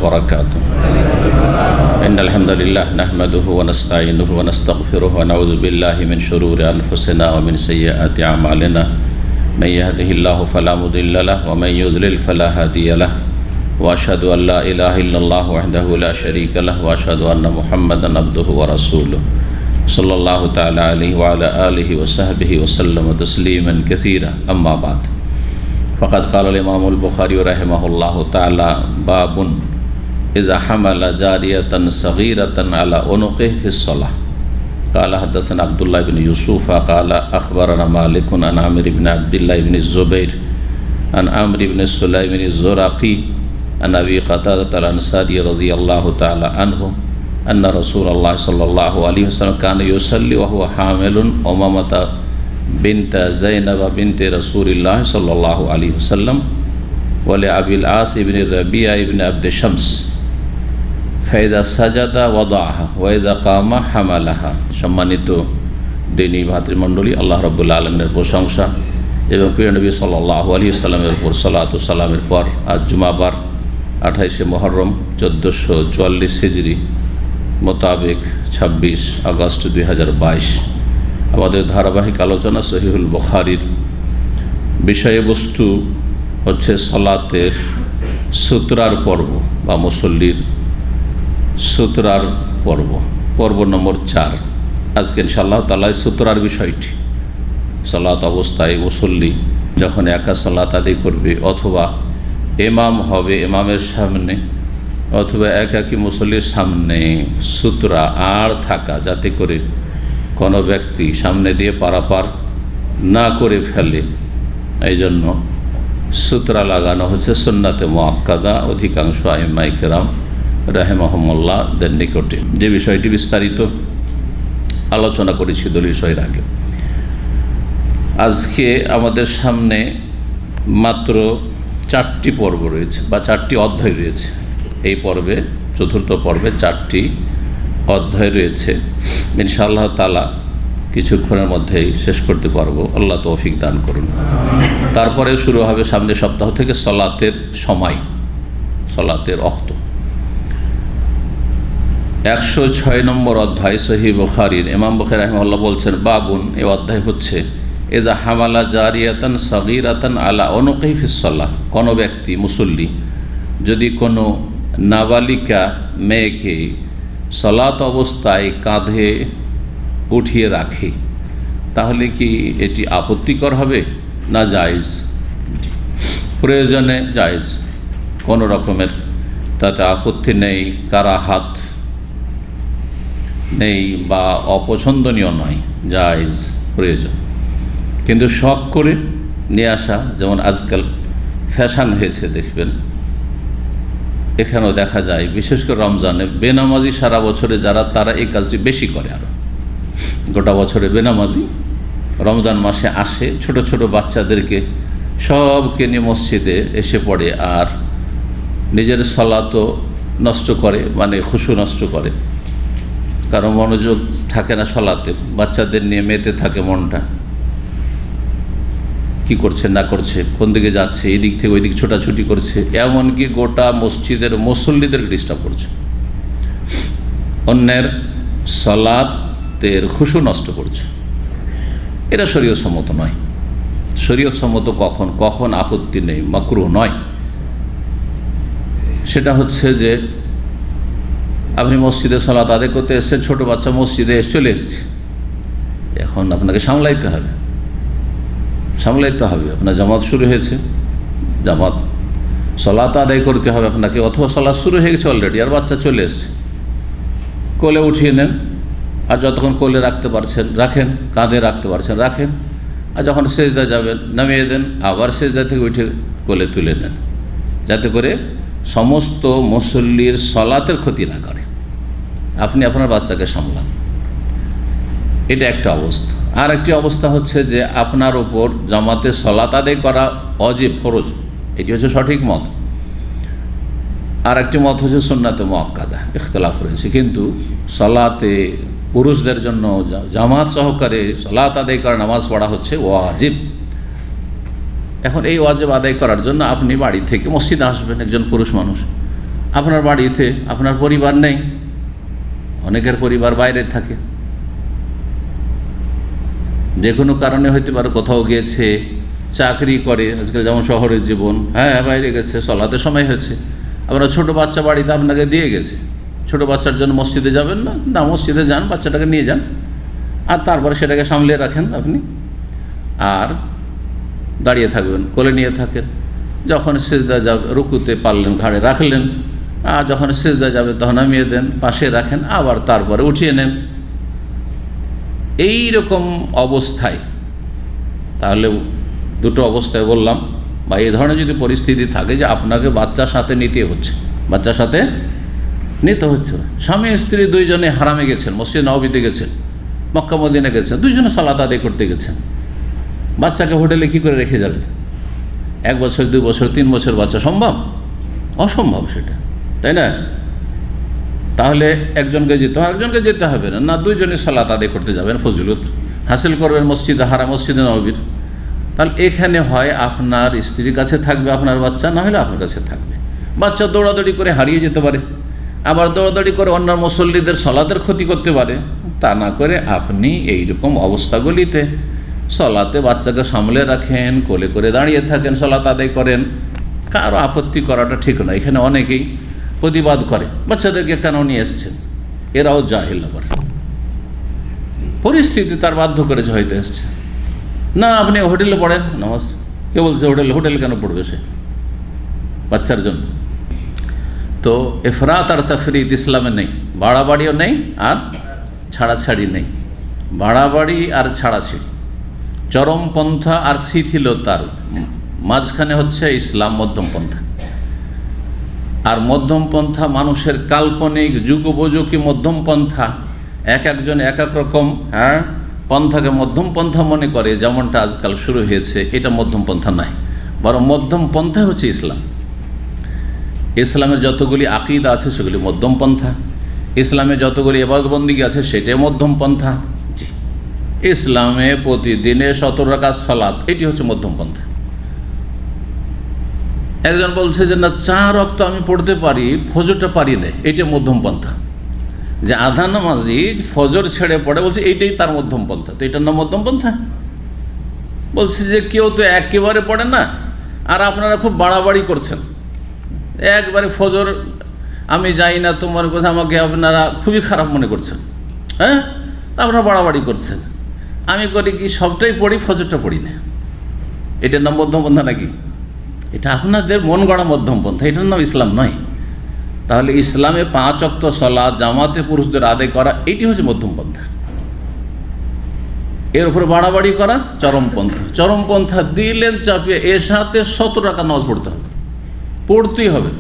وبركاته إن الحمد لله نحمده ونستعينه ونستغفره ونعوذ بالله من شرور أنفسنا ومن سيئات أعمالنا من يهده الله فلا مضل له ومن يضلل فلا هادي له وأشهد أن لا إله إلا الله وحده لا شريك له وأشهد أن محمدا عبده ورسوله صلى الله تعالى عليه وعلى آله وصحبه وسلم تسليما كثيرا أما بعد فقد قال الإمام البخاري رحمه الله تعالى باب إذا حمل جارية صغيرة على عنقه في الصلاة قال حدثنا عبد الله بن يوسف قال أخبرنا مالك عن عمرو بن عبد الله بن الزبير عن عمرو بن سليم الزرقي عن أبي قتادة الأنصاري رضي الله تعالى عنه أن رسول الله صلى الله عليه وسلم كان يصلي وهو حامل أمامة بنت زينب بنت رسول الله صلى الله عليه وسلم ولأبي العاص بن الربيع بن عبد شمس فإذا سجد وضعها وإذا قام حملها সম্মানিত দিনী ভাতৃমণ্ডলী, আল্লাহ রাব্বুল আলামিনের প্রশংসা এবং প্রিয় নবী সাল্লাল্লাহু আলাইহি ওয়াসাল্লামের উপর সালাত ও সালামের পর আজ জুমাবার 28 মুহররম 1444 হিজরি মোতাবেক 26 আগস্ট 2022 আমাদের ধারাবাহিক আলোচনা সহিহুল বুখারীর বিষয়বস্তু হচ্ছে সালাতের সুতরার পর্ব বা মুসল্লির সুতরার পর্ব নম্বর 4। আজকে ইনশাআল্লাহ তাআলা সুতরার বিষয়টি, সালাত অবস্থায় মুসল্লি যখন একা সালাত আদায় করবে অথবা ইমাম হবে, ইমামের সামনে অথবা একাকী মুসল্লির সামনে সুতরা আর থাকা, যাতে করে কোনো ব্যক্তি সামনে দিয়ে পারাপার না করে ফেলে, এই জন্য সুতরা লাগানো হচ্ছে সুন্নাতে মুআক্কাদা অধিকাংশ আইম্মায়ে কেরাম রাহিমাহুমুল্লাহদের নিকটে। যে বিষয়টি বিস্তারিত আলোচনা করেছি দলিল সহির আগে। আজকে আমাদের সামনে মাত্র 4টি পর্ব রয়েছে বা 4টি অধ্যায় রয়েছে। এই পর্বে, চতুর্থ পর্বে 4টি অধ্যায় রয়েছে। ইনশাআল্লাহ তাআলা কিছুক্ষণের মধ্যেই শেষ করতে পারবো, আল্লাহ তৌফিক দান করুন। তারপরে শুরু হবে সামনে সপ্তাহ থেকে সালাতের সময়, সালাতের ওয়াক্ত। 106 নম্বর অধ্যায় সহিহ বুখারীর ইমাম বুখারী রাহিমাহুল্লাহ বলছেন, বাবুন, এই অধ্যায় হচ্ছে ইযা হামালা জারিয়াতান সাগীরাতান আলা উনুকি ফিস সালাহ, কোনো ব্যক্তি মুসল্লি যদি কোনো নাবালিকা মেয়েকে সালাত অবস্থায় কাঁধে উঠিয়ে রাখে, তাহলে কি এটি আপত্তিকর হবে না জায়েজ? প্রয়োজনে জায়েজ, কোনো রকমের তাতে আপত্তি নেই, কারাহাত নেই বা অপছন্দনীয় নয়, জায়েজ, প্রয়োজন। কিন্তু শখ করে নিয়ে আসা, যেমন আজকাল ফ্যাশন হয়েছে, দেখবেন এখানেও দেখা যায়, বিশেষ করে রমজানে বেনামাজি সারা বছরে যারা, তারা এই কাজটি বেশি করে। আরও গোটা বছরে বেনামাজি রমজান মাসে আসে, ছোট ছোট বাচ্চাদেরকে সবকে নিয়ে মসজিদে এসে পড়ে, আর নিজের সালাতও নষ্ট করে, মানে খুশু নষ্ট করে, কারণ মনোযোগ থাকে না সালাতে, বাচ্চাদের নিয়ে মেতে থাকে মনটা, কি করছে না করছে, কোন দিকে যাচ্ছে, এই দিক থেকে ওই দিক ছোটাছুটি করছে, এমনকি গোটা মসজিদের মুসল্লিদেরকে ডিস্টার্ব করছে, অন্যের সালাতের খুশু নষ্ট করছে। এটা শরীয়ত সম্মত নয়। শরীয়ত সম্মত কখন আপত্তি নেই, মাকরুহ নয়। সেটা হচ্ছে যে আপনি মসজিদে সালাত আদায় করতে এসেছেন, ছোটো বাচ্চা মসজিদে চলে এসছে, এখন আপনাকে সামলাইতে হবে। আপনার জামাত শুরু হয়েছে, জামাত সালাত আদায় করতে হবে আপনাকে, অথবা সালাত শুরু হয়ে গেছে অলরেডি, আর বাচ্চা চলে এসছে, কোলে উঠিয়ে নেন, আর যতক্ষণ কোলে রাখতে পারছেন রাখেন, কাঁধে রাখতে পারছেন রাখেন, আর যখন সেজদা যাবেন নামিয়ে দেন, আবার সেজদা থেকে উঠে কোলে তুলে নেন, যাতে করে সমস্ত মুসল্লির সালাতের ক্ষতি না করে। আপনি আপনার বাচ্চাকে সামলান, এটা একটা অবস্থা। আর একটি অবস্থা হচ্ছে যে আপনার উপর জামাতে সালাত আদায় করা ওয়াজিব, ফরজ, এটি হচ্ছে সঠিক মত। আর একটি মত হচ্ছে সুন্নাতে মুআক্কাদা, ইখতিলাফ রয়েছে। কিন্তু সালাতে পুরুষদের জন্য জামাত সহকারে সালাত আদায় করা, নামাজ পড়া হচ্ছে ওয়াজিব। এখন এই ওয়াজিব আদায় করার জন্য আপনি বাড়ি থেকে মসজিদে আসবেন, একজন পুরুষ মানুষ, আপনার বাড়িতে আপনার পরিবার নেই, অনেকের পরিবার বাইরে থাকে, যে কোনো কারণে হইতে পারে, কোথাও গিয়েছে, চাকরি করে, আজকাল যেমন শহরের জীবন, বাইরে গেছে, সলাতের সময় হয়েছে, আপনার ছোটো বাচ্চা বাড়িতে আপনাকে দিয়ে গেছে, ছোটো বাচ্চার জন্য মসজিদে যাবেন না, না মসজিদে যান, বাচ্চাটাকে নিয়ে যান, আর তারপরে সেটাকে সামলিয়ে রাখেন আপনি, আর দাঁড়িয়ে থাকবেন, কোলে নিয়ে থাকেন, যখন সেজদা যাবে রুকুতে পারলেন ঘাড়ে রাখলেন, আর যখন সেজদা যাবে তখন নামিয়ে দেন, পাশে রাখেন, আবার তারপরে উঠিয়ে নেন। এই রকম অবস্থায়, তাহলে দুটো অবস্থায় বললাম, বা এই ধরনের যদি পরিস্থিতি থাকে যে আপনাকে বাচ্চার সাথে নিতে হচ্ছে, বাচ্চার সাথে নিতে হচ্ছে, স্বামী স্ত্রী দুইজনে হারামে গেছেন, মসজিদ নববীতে গেছেন, মক্কা মদিনা গেছেন, দুইজনে সালাত আদায় করতে গেছেন, বাচ্চাকে হোটেলে কি করে রেখে যাবেন? 1 বছর 2 বছর 3 বছর বাচ্চা সম্ভব? অসম্ভব সেটা, তাই না? তাহলে একজনকে যেতে হবে, একজনকে যেতে হবে না, না দুইজনে সালাত আদায় করতে যাবেন, ফজিলত হাসিল করবেন মসজিদে হারাম, মসজিদে নববীর। তাহলে এখানে হয় আপনার স্ত্রীর কাছে থাকবে আপনার বাচ্চা, না হলে আপনার কাছে থাকবে। বাচ্চা দৌড়াদৌড়ি করে হারিয়ে যেতে পারে, আবার দৌড়াদৌড়ি করে অন্য মুসল্লিদের সালাতের ক্ষতি করতে পারে। তা না করে আপনি এইরকম অবস্থাগুলিতে সালাতে বাচ্চাকে সামলে রাখেন, কোলে করে দাঁড়িয়ে থাকেন, সালাত আদায় করেন, কারো আপত্তি করাটা ঠিক নয়। এখানে অনেকেই প্রতিবাদ করে, বাচ্চাদেরকে কেন নিয়ে এসছেন, এরাও জাহিল আবার, পরিস্থিতি তার বাধ্য করেছে হয়তো এসছে। না আপনি হোটেলে পড়েন নামাজ, কে বলছে হোটেলে কেন পড়বে সে বাচ্চার জন্য? তো এফরাত আর তাফরিত ইসলামে নেই, বাড়াবাড়িও নেই আর ছাড়াছাড়ি নেই। বাড়াবাড়ি আর ছাড়াছাড়ি, চরমপন্থা আর শিথিলতার মাঝখানে হচ্ছে ইসলাম মধ্যমপন্থা। আর মধ্যমপন্থা মানুষের কাল্পনিক যুগোপযোগী মধ্যমপন্থা, একজন এক এক রকম পন্থাকে মধ্যমপন্থা মনে করে, যেমনটা আজকাল শুরু হয়েছে, এটা মধ্যমপন্থা নয়, বরং মধ্যমপন্থা হচ্ছে ইসলাম। ইসলামের যতগুলি আকিদা আছে সেগুলি মধ্যমপন্থা, ইসলামে যতগুলি ইবাদত বন্দেগী আছে সেটাই মধ্যমপন্থা। জি, ইসলামে প্রতিদিনে 17 রাকাত সালাত, এটি হচ্ছে মধ্যমপন্থা। একজন বলছে যে না 4 ওয়াক্ত আমি পড়তে পারি, ফজরটা পারি না, এটা মধ্যমপন্থা। যে আধা নামাজি ফজর ছেড়ে পড়ে, বলছে এইটাই তার মধ্যমপন্থা। তো এটার নাম মধ্যমপন্থা? বলছে যে কেউ তো একেবারে পড়ে না, আর আপনারা খুব বাড়াবাড়ি করছেন, একবারে ফজর আমি যাই না, তোমার কথা আমাকে আপনারা খুবই খারাপ মনে করছেন, তা আপনারা বাড়াবাড়ি করছেন। আমি করি কি, সবটাই পড়ি, ফজরটা পড়ি না। এটার নাম মধ্যমপন্থা নাকি? এটা আপনাদের মন গড়া মধ্যমপন্থা, এটার নাম ইসলাম নয়। তাহলে ইসলামে 5 ওয়াক্ত সালাত জামাতে পুরুষদের আদায় করা, এটি হচ্ছে মধ্যমপন্থা। এর উপরে বাড়াবাড়ি করা চরমপন্থা। চরমপন্থা দিলেন চাপিয়ে, এর সাথে 17 রাকাত নামাজ পড়তে হবে, পড়তেই হবে,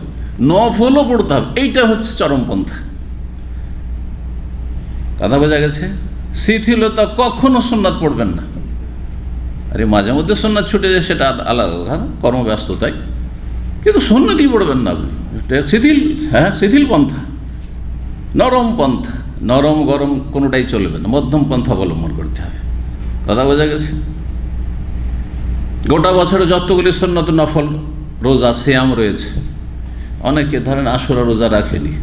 নফলও পড়তে হবে, এইটা হচ্ছে চরমপন্থা। কথা বোঝা গেছে? শিথিলতা, কখনো সুন্নাত পড়বেন না। আরে মাঝে মধ্যে সুন্নাত ছুটে যায়, সেটা আলাদা কথা, কর্মব্যস্ততায়, কিন্তু সুন্নাতই পড়বেন না আপনি। শিথিল, শিথিল পন্থা, নরম পন্থা, নরম গরম কোনোটাই চলবে না, মধ্যম পন্থা অবলম্বন করতে হবে। কথা বোঝা গেছে? গোটা বছরে যতগুলি সুন্নত নফল রোজা সিয়াম রয়েছে, অনেকে ধরেন আশুরা রোজা রাখেনি,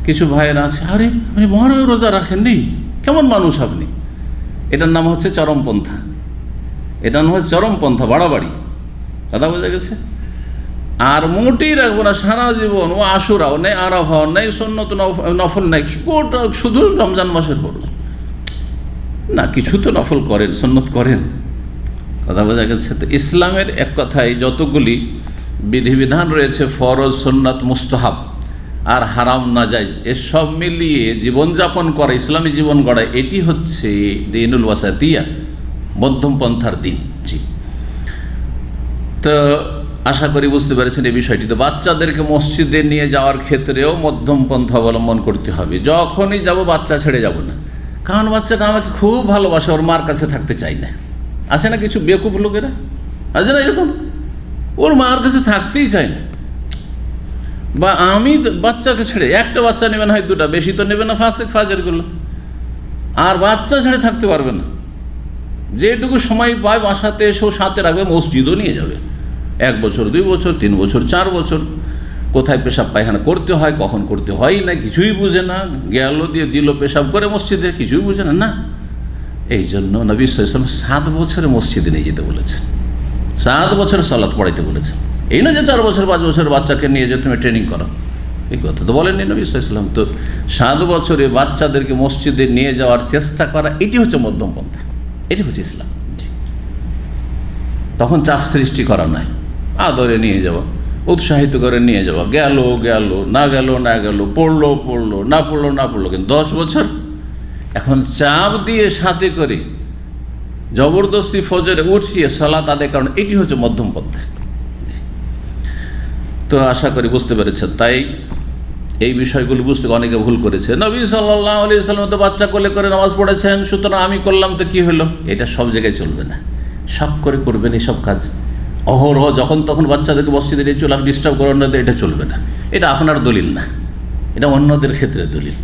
কিছু ভাইয়েরা আছে, আরে আপনি মহারমের রোজা রাখেননি, কেমন মানুষ আপনি? এটার নাম হচ্ছে চরমপন্থা, এটার নাম হচ্ছে চরমপন্থা, বাড়াবাড়ি। কথা বোঝা গেছে? আর মোটেই রাখবো না সারা জীবন, ও আশুরাও নেই, আরাফাও নেই, সুন্নত নফল নেই, গোটা শুধু রমজান মাসের খরচ না, কিছু তো নফল করেন, সুন্নত করেন। কথা বোঝা গেছে? তো ইসলামের এক কথায় যতগুলি বিধিবিধান রয়েছে, ফরজ, সুন্নাত, মুস্তাহাব আর হারাম নাজাইজ, এসব মিলিয়ে জীবনযাপন করা, ইসলামী জীবন গড়া, এটি হচ্ছে দ্বীনুল ওয়াসাতিয়া, মধ্যম পন্থার দিন। জি, তো আশা করি বুঝতে পেরেছেন এই বিষয়টি। তো বাচ্চাদেরকে মসজিদে নিয়ে যাওয়ার ক্ষেত্রেও মধ্যম পন্থা অবলম্বন করতে হবে। যখনই যাব বাচ্চা ছেড়ে যাব না, কারণ বাচ্চাটা আমাকে খুব ভালোবাসে, ওর মার কাছে থাকতে চাই না। আছে না কিছু বেকুব লোকেরা, আছে না এরকম, ওর মার কাছে থাকতেই চাই না। বা আমি বাচ্চাকে ছেড়ে, একটা বাচ্চা নেবেন হয় 2টা, বেশি তো নেবে না, ফাসেক ফাজেরগুলো, আর বাচ্চা ছেড়ে থাকতে পারবে না। যেটুকু সময় পায় বাসাতে এসেও সাথে রাখবে, মসজিদও নিয়ে যাবে, 1 বছর 2 বছর 3 বছর 4 বছর, কোথায় পেশাব পায়খানা করতে হয়, কখন করতে হয় না, কিছুই বুঝে না, গেল দিয়ে দিল পেশাব করে মসজিদে, কিছুই বুঝে না। না, এই জন্য নবী সাল্লাল্লাহু আলাইহি ওয়াসাল্লাম 7 বছরে মসজিদে নিয়ে যেতে বলেছেন, 7 বছরে সালাত পড়াইতে বলেছেন। এই না যে 4 বছর 5 বছর বাচ্চাকে নিয়ে যে তুমি ট্রেনিং করো, এই কথা তো বলেননি নবী সাল্লাল্লাহু আলাইহি ওয়াসাল্লাম। তো 7 বছরে বাচ্চাদেরকে মসজিদে নিয়ে যাওয়ার চেষ্টা করা, এটি হচ্ছে মধ্যম পন্থা, এটি হচ্ছে ইসলাম। তখন চাপ সৃষ্টি করা নাই, আদরে নিয়ে যাওয়া, উৎসাহিত করে নিয়ে যাওয়া, গেল গেল, না গেল না গেল, পড়লো পড়লো, না পড়লো না পড়লো, কিন্তু 10 বছর এখন চাপ দিয়ে সাথে করে জবরদস্তি ফজরে উঠিয়ে সালাত আদায় করেন, এটি হচ্ছে মধ্যম পন্থা। তো আশা করি বুঝতে পেরেছেন। তাই এই বিষয়গুলো বুঝতে অনেকে ভুল করেছে। নবী সাল্লাল্লাহু আলাইহি ওয়াসাল্লাম তো বাচ্চা কোলে করে নামাজ পড়েছেন, সুতরাং আমি করলাম তো কি হলো, এটা সব জায়গায় চলবে না। শখ করে করবেন এইসব কাজ, অহরহ যখন তখন বাচ্চাদেরকে মসজিদে নিয়ে চলে ডিস্টার্ব করার না, এটা চলবে না। এটা আপনার দলিল না, এটা অন্যদের ক্ষেত্রে দলিল,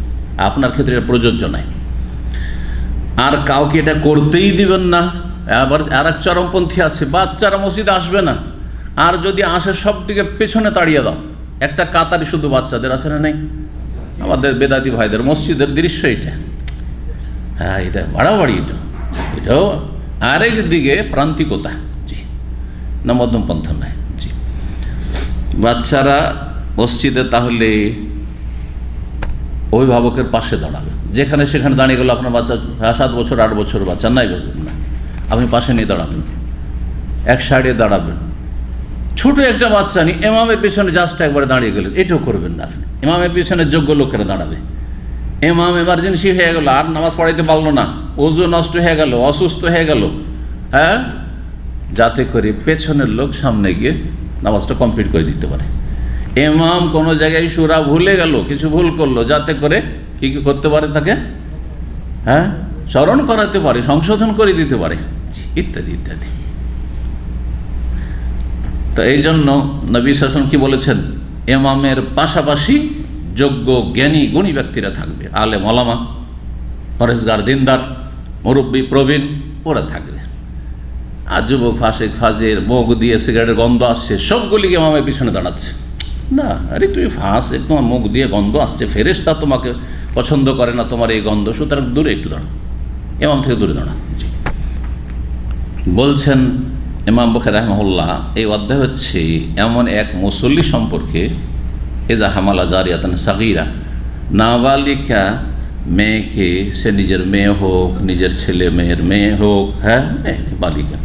আপনার ক্ষেত্রে এটা প্রযোজ্য নয়। আর কাউকে এটা করতেই দিবেন না। আবার আর এক চরমপন্থী আছে, বাচ্চারা মসজিদে আসবে না, আর যদি আসে সবটিকে পেছনে তাড়িয়ে দাও। একটা কাতারি শুধু বাচ্চাদের আছে না, নেই? আমাদের বেদাতি ভাইদের মসজিদের দৃশ্য এটা। হ্যাঁ, এটা বাড়াবাড়ি, এটাও আরেক দিকে প্রান্তিকতা। জি না, মধ্যম পন্থা নয়। জি, বাচ্চারা মসজিদে তাহলে অভিভাবকের পাশে দাঁড়াবে, যেখানে সেখানে দাঁড়িয়ে গেল আপনার বাচ্চা 7 বছর 8 বছর বাচ্চা নাই ভাববেন না, আপনি পাশে নিয়ে দাঁড়াবেন, এক সাইডে দাঁড়াবেন। ছোট একটা বাচ্চা নিয়ে ইমামের পেছনে জাস্ট একবারে দাঁড়িয়ে গেলেন, এটাও করবেন না আপনি। ইমামের পেছনে যোগ্য লোকেরা দাঁড়াবে। ইমাম এমার্জেন্সি হয়ে গেল, আর নামাজ পড়াইতে পারলো না, ওযু নষ্ট হয়ে গেল, অসুস্থ হয়ে গেল, হ্যাঁ, যাতে করে পেছনের লোক সামনে গিয়ে নামাজটা কমপ্লিট করে দিতে পারে। ইমাম কোনো জায়গায় সূরা ভুলে গেল, কিছু ভুল করলো, যাতে করে কি কি করতে পারে, তাকে হ্যাঁ স্মরণ করাতে পারে, সংশোধন করে দিতে পারে, ইত্যাদি ইত্যাদি। তো এই জন্য নবী সাল্লাল্লাহু আলাইহি ওয়াসাল্লাম কি বলেছেন, ইমামের পাশাপাশি যোগ্য জ্ঞানী গুণী ব্যক্তিরা থাকবে, আলেম ওলামা, পরেশগার দিনদার, মুরব্বী প্রবীণ, ওরা থাকবে। আর যুবক ফাসিক ফাজির, মুখ দিয়ে সিগারেটের গন্ধ আসছে, সবগুলিকে ইমামের পিছনে দাঁড়াচ্ছে। না, আরে তুই ফাসিক, তোমার মুখ দিয়ে গন্ধ আসছে, ফেরেশতা তোমাকে পছন্দ করে না তোমার এই গন্ধ, সুতরাং দূরে একটু দাঁড়া, ইমাম থেকে দূরে দাঁড়া। জি, বলছেন ইমাম বুখারী রাহিমাহুল্লাহ, এই অধ্যায় হচ্ছে এমন এক মুসল্লি সম্পর্কে, এদা হামালা জারিয়াতান সাগীরা, নাবালিকা মেয়েকে, সে নিজের মেয়ে হোক, নিজের ছেলে মেয়ের মেয়ে হোক, হ্যাঁ বালিকা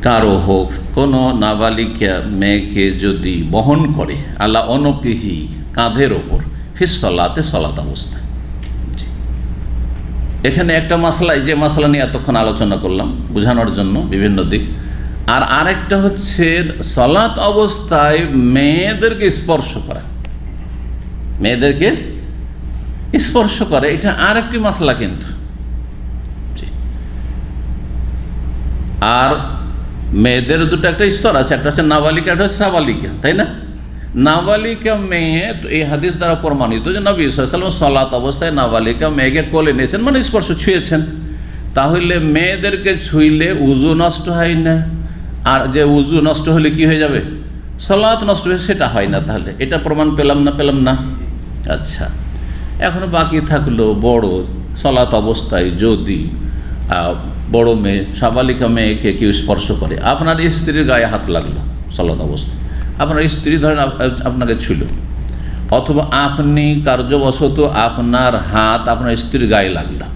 কারো হোক, কোনো নাবালিকা মেয়েকে যদি বহন করে আলা অনকিহি, কাঁধের ওপর, ফিস সালাতে, সালাত অবস্থায়। এখানে একটা মাসলা, যে মাসলা নিয়ে এতক্ষণ আলোচনা করলাম বোঝানোর জন্য বিভিন্ন দিক, আর আরেকটা হচ্ছে সালাত অবস্থায় মেয়েদেরকে স্পর্শ করা, মেয়েদেরকে স্পর্শ করে, এটা আর একটি মাসলা কিন্তু। আর মেয়েদের দুটো একটা স্তর আছে, একটা হচ্ছে নাবালিকা, একটা হচ্ছে সাবালিকা, তাই না? নাবালিকা মেয়ে, তো এই হাদিস দ্বারা প্রমাণিত যে নবী সাল্লাল্লাহু আলাইহি ওয়াসাল্লাম সালাত অবস্থায় নাবালিকা মেয়েকে কোলে নিয়েছেন, মানে স্পর্শ, ছুঁয়েছেন। তাহলে মেয়েদেরকে ছুঁইলে উযু নষ্ট হয় না, আর যে উযু নষ্ট হলে কি হয়ে যাবে, সালাত নষ্ট হয়ে, সেটা হয় না। তাহলে এটা প্রমাণ পেলাম না, পেলাম না? আচ্ছা, এখন বাকি থাকলো বড়, সালাত অবস্থায় যদি বড় মেয়ে, সাবালিকা মেয়েকে কেউ স্পর্শ করে, আপনার স্ত্রীর গায়ে হাত লাগলো সালাত অবস্থায়, আপনার স্ত্রী ধরেন আপনাকে ছিল, অথবা আপনি কার্যবশত আপনার হাত আপনার স্ত্রীর গায়ে লাগলো,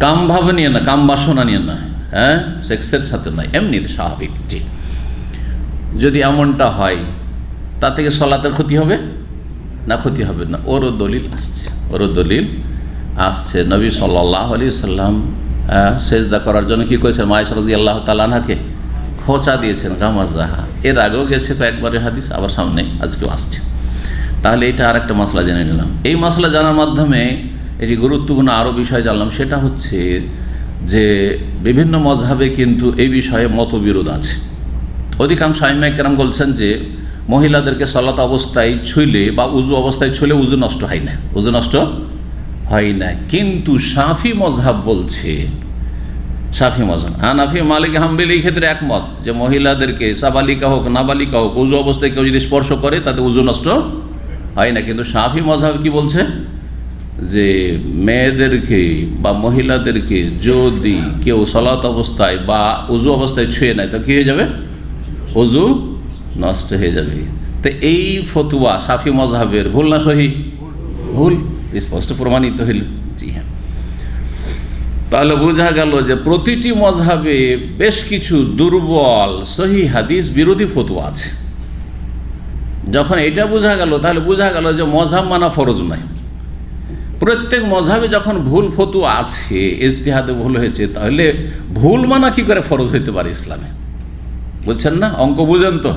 কাম ভাবে নিয়ে না, কাম বাসনা নিয়ে না, হ্যাঁ, সেক্সের সাথে নয়, এমনি স্বাভাবিক। জি, যদি এমনটা হয়, তা থেকে সালাতের ক্ষতি হবে না? ক্ষতি হবে না। ওরও দলিল আসছে, ওরও দলিল আসছে। নবী সাল্লাল্লাহু আলাইহি সাল্লাম সেজদা করার জন্য কি করেছেন, আয়েশা রাদিয়াল্লাহু তাআলা আনহাকে খোঁচা দিয়েছেন, গামাজাহা। এর আগেও গেছে কয়েকবারের হাদিস, আবার সামনে আজকেও আসছে। তাহলে এটা আর একটা মশলা জেনে নিলাম। এই মশলা জানার মাধ্যমে এটি গুরুত্বপূর্ণ আরও বিষয় জানলাম, সেটা হচ্ছে যে বিভিন্ন মজহাবে কিন্তু এই বিষয়ে মতবিরোধ আছে। অধিকাংশ আইম্মায়ে কেরাম বলছেন যে মহিলাদেরকে সালাত অবস্থায় ছুঁইলে বা উযু অবস্থায় ছুঁইলে উযু নষ্ট হয় না, উযু নষ্ট হয় না। কিন্তু শাফি মজহাব বলছে শাফি মজহাব। হানাফি, মালিক, হাম্বলি এই ক্ষেত্রে একমত যে মহিলাদেরকে সাবালিকা হোক নাবালিকা হোক উজু অবস্থায় কেউ যদি স্পর্শ করে তাতে উজু নষ্ট হয় না। কিন্তু শাফি মজহাব কি বলছে যে মেয়েদেরকে বা মহিলাদেরকে যদি কেউ সালাত অবস্থায় বা উজু অবস্থায় ছুঁয়ে নেয় তো কী হয়ে যাবে? উজু নষ্ট হয়ে যাবে। তো এই ফতুয়া শাফি মজহাবের ভুল না সহি? ভুল, স্পষ্ট প্রমাণিত হইল। জি হ্যাঁ, তাহলে বোঝা গেল যে প্রতিটি মজহাবে বেশ কিছু দুর্বল সহি হাদিস বিরোধী ফতুয়া আছে। যখন এটা বোঝা গেল তাহলে বোঝা গেল যে মজহাব মানা ফরজ নয়। প্রত্যেক মজহাবে যখন ভুল ফতুয়া আছে, ইজতিহাদে ভুল হয়েছে, তাহলে ভুল মানা কি করে ফরজ হইতে পারে ইসলামে? বুঝছেন না? অঙ্ক বুঝেন তো।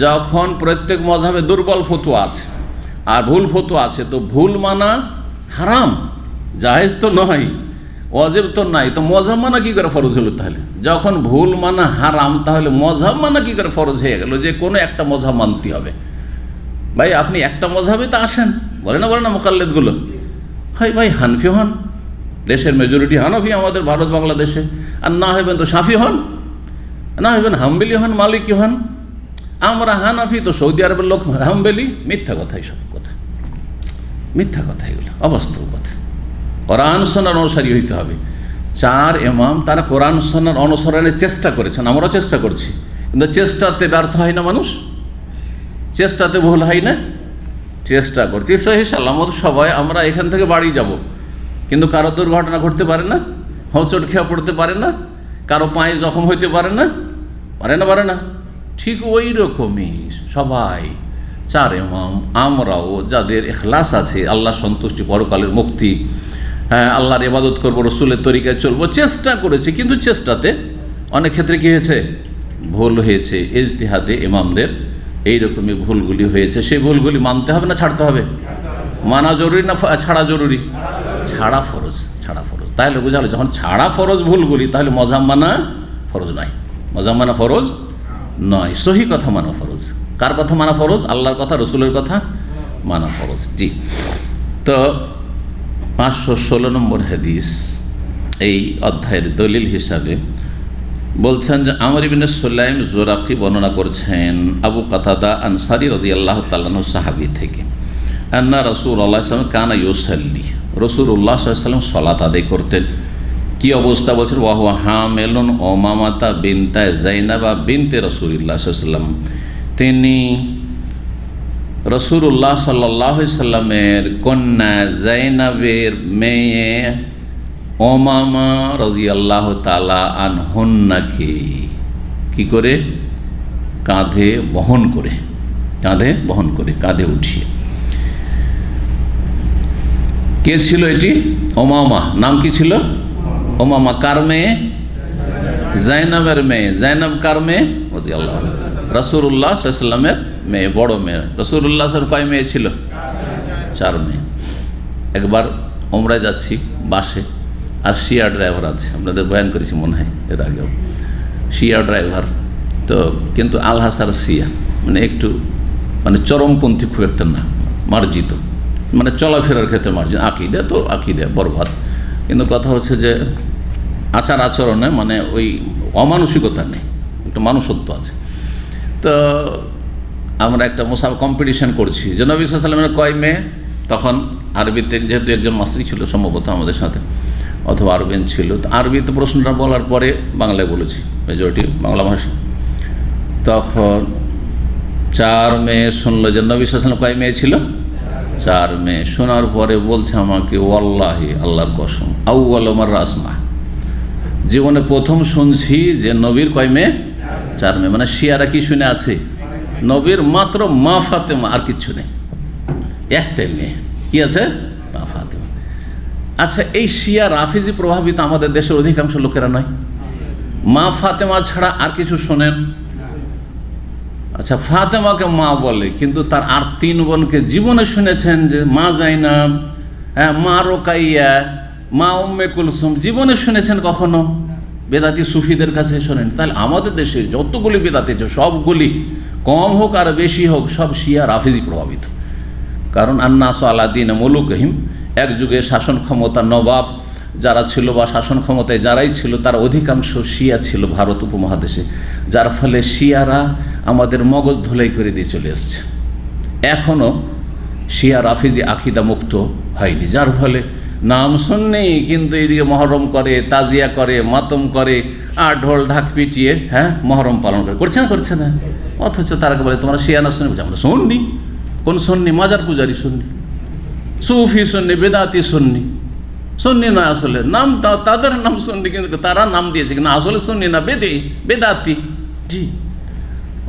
যখন প্রত্যেক মজহাবে দুর্বল ফতুয়া আছে আর ভুল ফতুয়া আছে, তো ভুল মানা হারাম, জায়েজ তো নয়, ওয়াজিব তো নাই, তো মজহাব মানা কি করে ফরজ হলো? তাহলে যখন ভুল মানা হারাম, তাহলে মজহাব মানা কি করে ফরজ হয়ে গেল যে কোনো একটা মজহাব মানতে হবে? ভাই আপনি একটা মজহাবে তো আসেন, বলে না মুকাল্লিদগুলো, হয় ভাই হানফি হন, দেশের মেজরিটি হানফি আমাদের ভারত বাংলাদেশে, আর না হইবেন তো শাফি হন, না হইবেন হাম্বলি হন, মালিকি হন। আমরা হানাফি, তো সৌদি আরবের লোক হাম্বলি। মিথ্যা কথা, এইসব কথা মিথ্যা কথা, এগুলো অবাস্তব কথা। কোরআন সুন্নাহর অনুসারী হইতে হবে। চার ইমাম তারা কোরআন সুন্নাহর অনুসরণের চেষ্টা করেছেন, আমরাও চেষ্টা করছি, কিন্তু চেষ্টাতে ব্যর্থ হয় না মানুষ, চেষ্টাতে ভুল হয় না, চেষ্টা করছি সহি সালামত সবাই আমরা এখান থেকে বাড়ি যাব, কিন্তু কারো দুর্ঘটনা ঘটতে পারে না, হোঁচট খেয়ে পড়তে পারে না, কারো পায়ে জখম হইতে পারে না, পারে না। ঠিক ওই রকমই সবাই চার ইমাম আমরাও যাদের ইখলাস আছে, আল্লাহ সন্তুষ্টি, পরকালের মুক্তি, হ্যাঁ আল্লাহর ইবাদত করবো, রসুলের তরিকায় চলবো, চেষ্টা করেছে, কিন্তু চেষ্টাতে অনেক ক্ষেত্রে কী হয়েছে? ভুল হয়েছে। ইজতিহাদে ইমামদের এইরকমই ভুলগুলি হয়েছে। সেই ভুলগুলি মানতে হবে না ছাড়তে হবে? মানা জরুরি না ছাড়া জরুরি? ছাড়া ফরজ, ছাড়া ফরজ। তাহলে বোঝালো যখন ছাড়া ফরজ ভুলগুলি, তাহলে মজহাব মানা ফরজ নয়, মজহাব মানা ফরজ নয়, সহি কথা মানা ফরজ। কার কথা মানা ফরজ? আল্লাহর কথা, রসুলের কথা মানা ফরজ। জি, তো 516 নম্বর হাদিস এই অধ্যায়ের দলিল হিসাবে বলছেন যে আমর ইবনে সুলাইম জোরাকি বর্ণনা করছেন আবু কাতাদা আনসারী রাদিয়াল্লাহু তাআলা আনহু সাহাবী থেকে, আন্না রাসূলুল্লাহ সাল্লাল্লাহু আলাইহি ওয়াসাল্লাম কানা ইউসাল্লি, রাসূলুল্লাহ সাল্লাল্লাহু আলাইহি ওয়াসাল্লাম সালাত আদায় করতেন। কি অবস্থা বলছেন? ওয়া হুয়া হামিলুন উমামাতা বিনতে যায়নাবা বিনতে রাসূলিল্লাহ সাল্লাল্লাহু আলাইহি ওয়াসাল্লাম, তিনি রাসূলুল্লাহ সাল্লাল্লাহু আলাইহি ওয়াসাল্লামের কন্যা যায়নাবের মেয়ে উমামা রাদিয়াল্লাহু তাআলা আনহুন্নাকে কি করে? কাঁধে বহন করে, কাঁধে উঠিয়ে। কে ছিল এটি? উমামা। নাম কি ছিল? উমামা। কার মেয়ে? যায়নাবের মেয়ে। যায়নাব কার মেয়ে? রাদিয়াল্লাহু আনহা, রাসূলুল্লাহ সাল্লাল্লাহু আলাইহি ওয়াসাল্লামের মেয়ে, বড় মেয়ে। রাসূলুল্লাহ সাল্লাল্লাহু কয় মেয়ে ছিল? 4 মেয়ে। একবার ওমরায় যাচ্ছি বাসে, আর শিয়া ড্রাইভার আছে, আপনাদের বয়ান করেছি মনে হয় এর আগেও, শিয়া ড্রাইভার তো, কিন্তু আল হাসার শিয়া, মানে একটু মানে চরমপন্থী খুব একটা না, মার্জিত, মানে চলাফেরার ক্ষেত্রে মার্জিত, আকিদা বরবাদ, কিন্তু কথা হচ্ছে যে আচরণে মানে ওই অমানসিকতা নেই, একটা মানুষত্ব আছে। তো আমরা একটা কম্পিটিশন করছি যে নবী সাল্লাল্লাহু আলাইহি ওয়াসাল্লামের কয় মেয়ে। তখন আরবিতে যেহেতু একজন মাসরি ছিল সম্ভবত আমাদের সাথে, অথবা আরবিয়ান ছিল, তো আরবিতে প্রশ্নটা বলার পরে বাংলায় বলেছি, মেজরিটি বাংলা ভাষা। তখন 4 মেয়ে শুনলো যে নবী সাল্লাল্লাহু আলাইহি ওয়াসাল্লাম কয় মেয়ে ছিল? 4 মেয়ে। শোনার পরে বলছে আমাকে, ওয়াল্লাহি, আল্লাহর কসম, আউয়ালু মাররা আসমা, জীবনে প্রথম শুনছি যে নবীর কয় মেয়ে? 4 মেয়ে। মানে শিয়ারা কি শুনে আছে? নবীর মাত্র মা ফাতেমা, আর কিচ্ছু নেই, একটাই মেয়ে। কি আছে? মা ফাতেমা। আচ্ছা, এই শিয়া রাফিজি প্রভাবিত আমাদের দেশের অধিকাংশ লোকেরা নয়? মা ফাতেমা ছাড়া আর কিছু শোনেন? আচ্ছা, ফাতেমাকে মা বলে, কিন্তু তার আর 3 বোনকে জীবনে শুনেছেন যে মা যায়নাব, মা রোকাইয়া, মা উম্মে কুলসুম, জীবনে শুনেছেন কখনো? বেদাতি সুফিদের কাছে শোনেন? তাহলে আমাদের দেশে যতগুলি বেদাতি আছে সবগুলি, কম হোক আর বেশি হোক, সব শিয়া রাফিজি প্রভাবিত। কারণ আন্নাসু আলা দীন মুলুকহিম, এক যুগে শাসন ক্ষমতা নবাব যারা ছিল বা শাসন ক্ষমতায় যারাই ছিল তারা অধিকাংশ শিয়া ছিল ভারত উপমহাদেশে, যার ফলে শিয়ারা আমাদের মগজ ধুলাই করে দিয়ে চলে এসছে। এখনও শিয়া রাফিজি আকিদা মুক্ত হয়নি, যার ফলে নাম শুননি কিন্তু এদিকে মহরম করে, তাজিয়া করে, মাতম করে, আর ঢোল ঢাক পিটিয়ে মহরম পালন করে। করছে না? অথচ তারাকে বলে তোমরা শিয়া না শুনে, আমরা শুননি। কোন শুননি? মাজার পূজারি শুননি, সুফি শুননি, বেদাতি শুননি। সুন্নি না আসলে নামটা তাদের নাম সুন্নি, কিন্তু তারা নাম দিয়েছে কিন্তু আসলে সুন্নি না, বেদাতি। জি,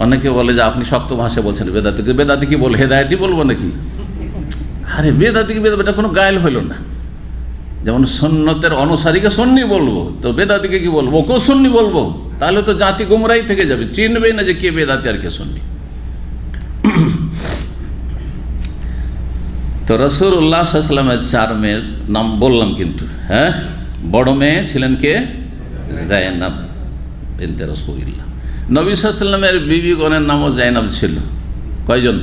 অনেকে বলে যে আপনি শক্ত ভাষায় বলছেন বেদাতিকে। বেদাতি কি বল, হেদায়েতি বলবো নাকি? আরে বেদাতি কি, এটা কোনো গায়েল হইল না। যেমন সুন্নতের অনুসারীকে সুন্নি বলবো, তো বেদাতিকে কি বলবো? ওকেও সুন্নি বলবো, তাহলে তো জাতি গুমরাই থেকে যাবে, চিনবেই না যে কে বেদাতি আর কে সুন্নি। তো রাসূলুল্লাহ সাল্লাল্লাহু আলাইহি ওয়াসাল্লামের 4 মেয়ের নাম বললাম, কিন্তু বড় মেয়ে ছিলেন কে? জায়নাব বিনতে রাসূলুল্লাহ। নবী সাল্লাল্লাহু আলাইহি ওয়াসাল্লামের বিবিগণের নামও জায়নাব ছিল। কয়জন?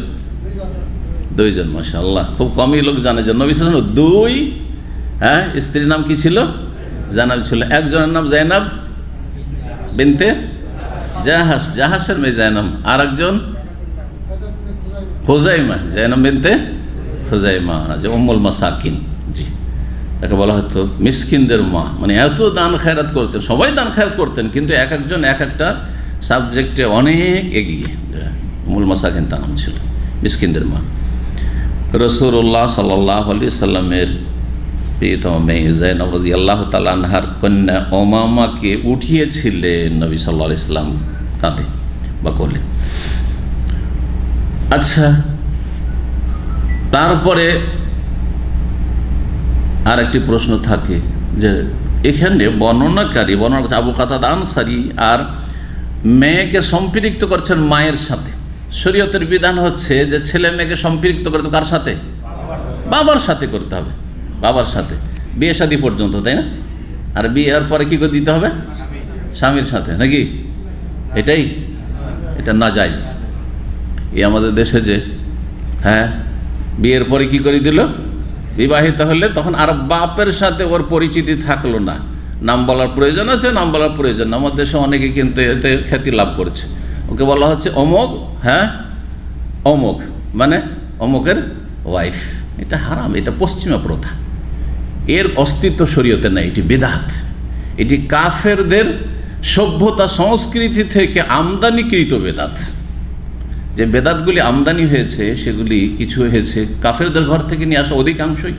2 জন। মাশাআল্লাহ, খুব কমই লোক জানে যে নবী সাল্লাল্লাহু আলাইহি ওয়াসাল্লাম 2 স্ত্রীর নাম কি ছিল? জায়নাব ছিল। একজনের নাম জায়নাব বিনতে জাহাস, জাহাসের মেয়ে জায়নাব। আর একজন খুজাইমা, জায়নাব বিনতে খুজাইমা, যে উম্মুল মাসাকিন। জি, তাকে বলা হতো মিসকিনদের মা। মানে এত দান খায়রাত করতেন, সবাই দান খায়রাত করতেন, কিন্তু এক একজন এক একটা সাবজেক্টে অনেক এগিয়ে। উম্মুল মাসাকিন তার নাম ছিল, মিসকিনদের মা। রাসূলুল্লাহ সাল্লাল্লাহু আলাইহি সাল্লামের প্রিয়তম মেয়ে যায়েনব রাদিয়াল্লাহু তাআলা আনহার কন্যা উমামাকে উঠিয়েছিলেন নবী সাল্লাল্লাহু আলাইহি সাল্লাম কাঁধে বা কোলে। আচ্ছা, তারপরে আর একটি প্রশ্ন থাকে যে এখানে বর্ণনাকারী আবু কাতাদা আনসারী আর মেয়েকে সম্পৃক্ত করছেন মায়ের সাথে। শরীয়তের বিধান হচ্ছে যে ছেলে মেয়েকে সম্পৃক্ত করতে কার সাথে? বাবার সাথে করতে হবে, বাবার সাথে, বিয়ে শাদী পর্যন্ত, তাই না? আর বিয়ের পরে কি করে দিতে হবে? স্বামীর সাথে, নাকি? এটা নাজায়েজ। এই আমাদের দেশে যে বিয়ের পরে কি করে দিল, বিবাহিত হলে তখন আর বাপের সাথে ওর পরিচিতি থাকলো না। নাম বলার প্রয়োজন আছে, নাম বলার প্রয়োজন না। আমাদের দেশে অনেকে কিন্তু এতে খ্যাতি লাভ করেছে। ওকে বলা হচ্ছে অমুক, অমুক মানে অমুকের ওয়াইফ। এটা হারাম, এটা পশ্চিমা প্রথা। এর অস্তিত্ব শরীয়তে নাই, এটি বিদআত। এটি কাফেরদের সভ্যতা সংস্কৃতি থেকে আমদানিকৃত বেদাত। যে বেদাতগুলি আমদানি হয়েছে সেগুলি কিছু হয়েছে কাফেরদের ঘর থেকে নিয়ে আসা অধিকাংশই,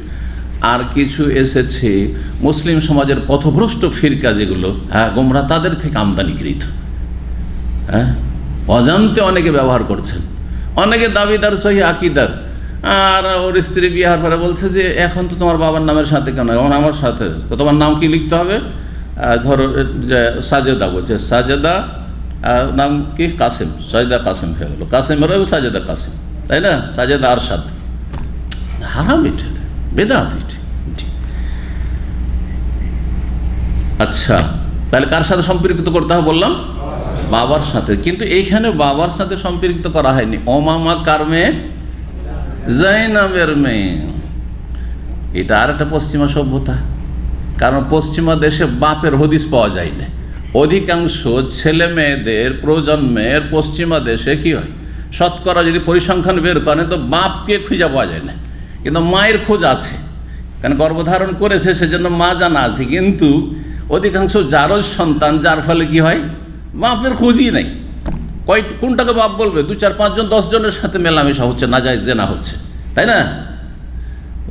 আর কিছু এসেছে মুসলিম সমাজের পথভ্রষ্ট ফিরকা যেগুলো গোমরা, তাদের থেকে আমদানিকৃত। অজান্তে অনেকে ব্যবহার করছেন, অনেকে দাবিদার সহি আকিদার, আর ওর স্ত্রী বিয়ার পরে বলছে যে এখন তো তোমার বাবার নামের সাথে কেন, এখন আমার সাথে, তো তোমার নাম কি লিখতে হবে? ধরো সাজেদা, বলছে সাজেদা নাম কি? কাসেম, সাজেদা কাসেম হয়ে গেলো, কাসেমের সাজেদা কাসেম, তাই না? সাজেদা আরশাদ। হারাম, এটা বেদাত। আচ্ছা, তাহলে কার সাথে সম্পৃক্ত করতে হবে বললাম? বাবার সাথে। কিন্তু এইখানে বাবার সাথে সম্পৃক্ত করা হয়নি। উমামা কার মেয়ে? যায়েনবের মেয়ে। এটা আর একটা পশ্চিমা সভ্যতা। কারণ পশ্চিমা দেশে বাপের হদিস পাওয়া যায় না। অধিকাংশ ছেলে মেয়েদের প্রজন্মের পশ্চিমা দেশে কি হয়, শতকরা যদি পরিসংখ্যান বের করেন তো বাপকে খুঁজে পাওয়া যায় না, কিন্তু মায়ের খোঁজ আছে। কারণ গর্ভধারণ করেছে সেজন্য মা জানা আছে, কিন্তু অধিকাংশ জারজ সন্তান, যার ফলে কি হয়, বাপের খোঁজই নেই। কোনটাকে বাপ বলবে? 2, 4, 5 জন 10 জনের সাথে মেলামেশা হচ্ছে, নাজায়েজ জেনা হচ্ছে, তাই না?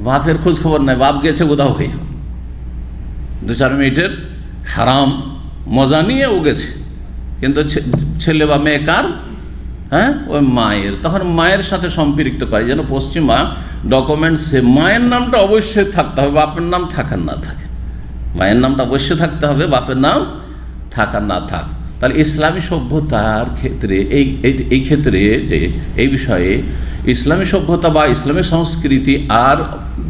বাপের খোঁজ খবর নাই, বাপ গেছে উধাও হয়ে 2-4 মিনিটের হারাম মজা নিয়ে ও গেছে, কিন্তু ছেলে বা মেয়ে কার? ওই মায়ের। তখন মায়ের সাথে সম্পৃক্ত করে, যেন পশ্চিমা ডকুমেন্টসে মায়ের নামটা অবশ্যই থাকতে হবে, বাপের নাম থাকার না থাকে। মায়ের নামটা অবশ্যই থাকতে হবে, বাপের নাম থাকার না থাক। তাহলে ইসলামী সভ্যতার ক্ষেত্রে এই ক্ষেত্রে যে এই বিষয়ে ইসলামী সভ্যতা বা ইসলামী সংস্কৃতি আর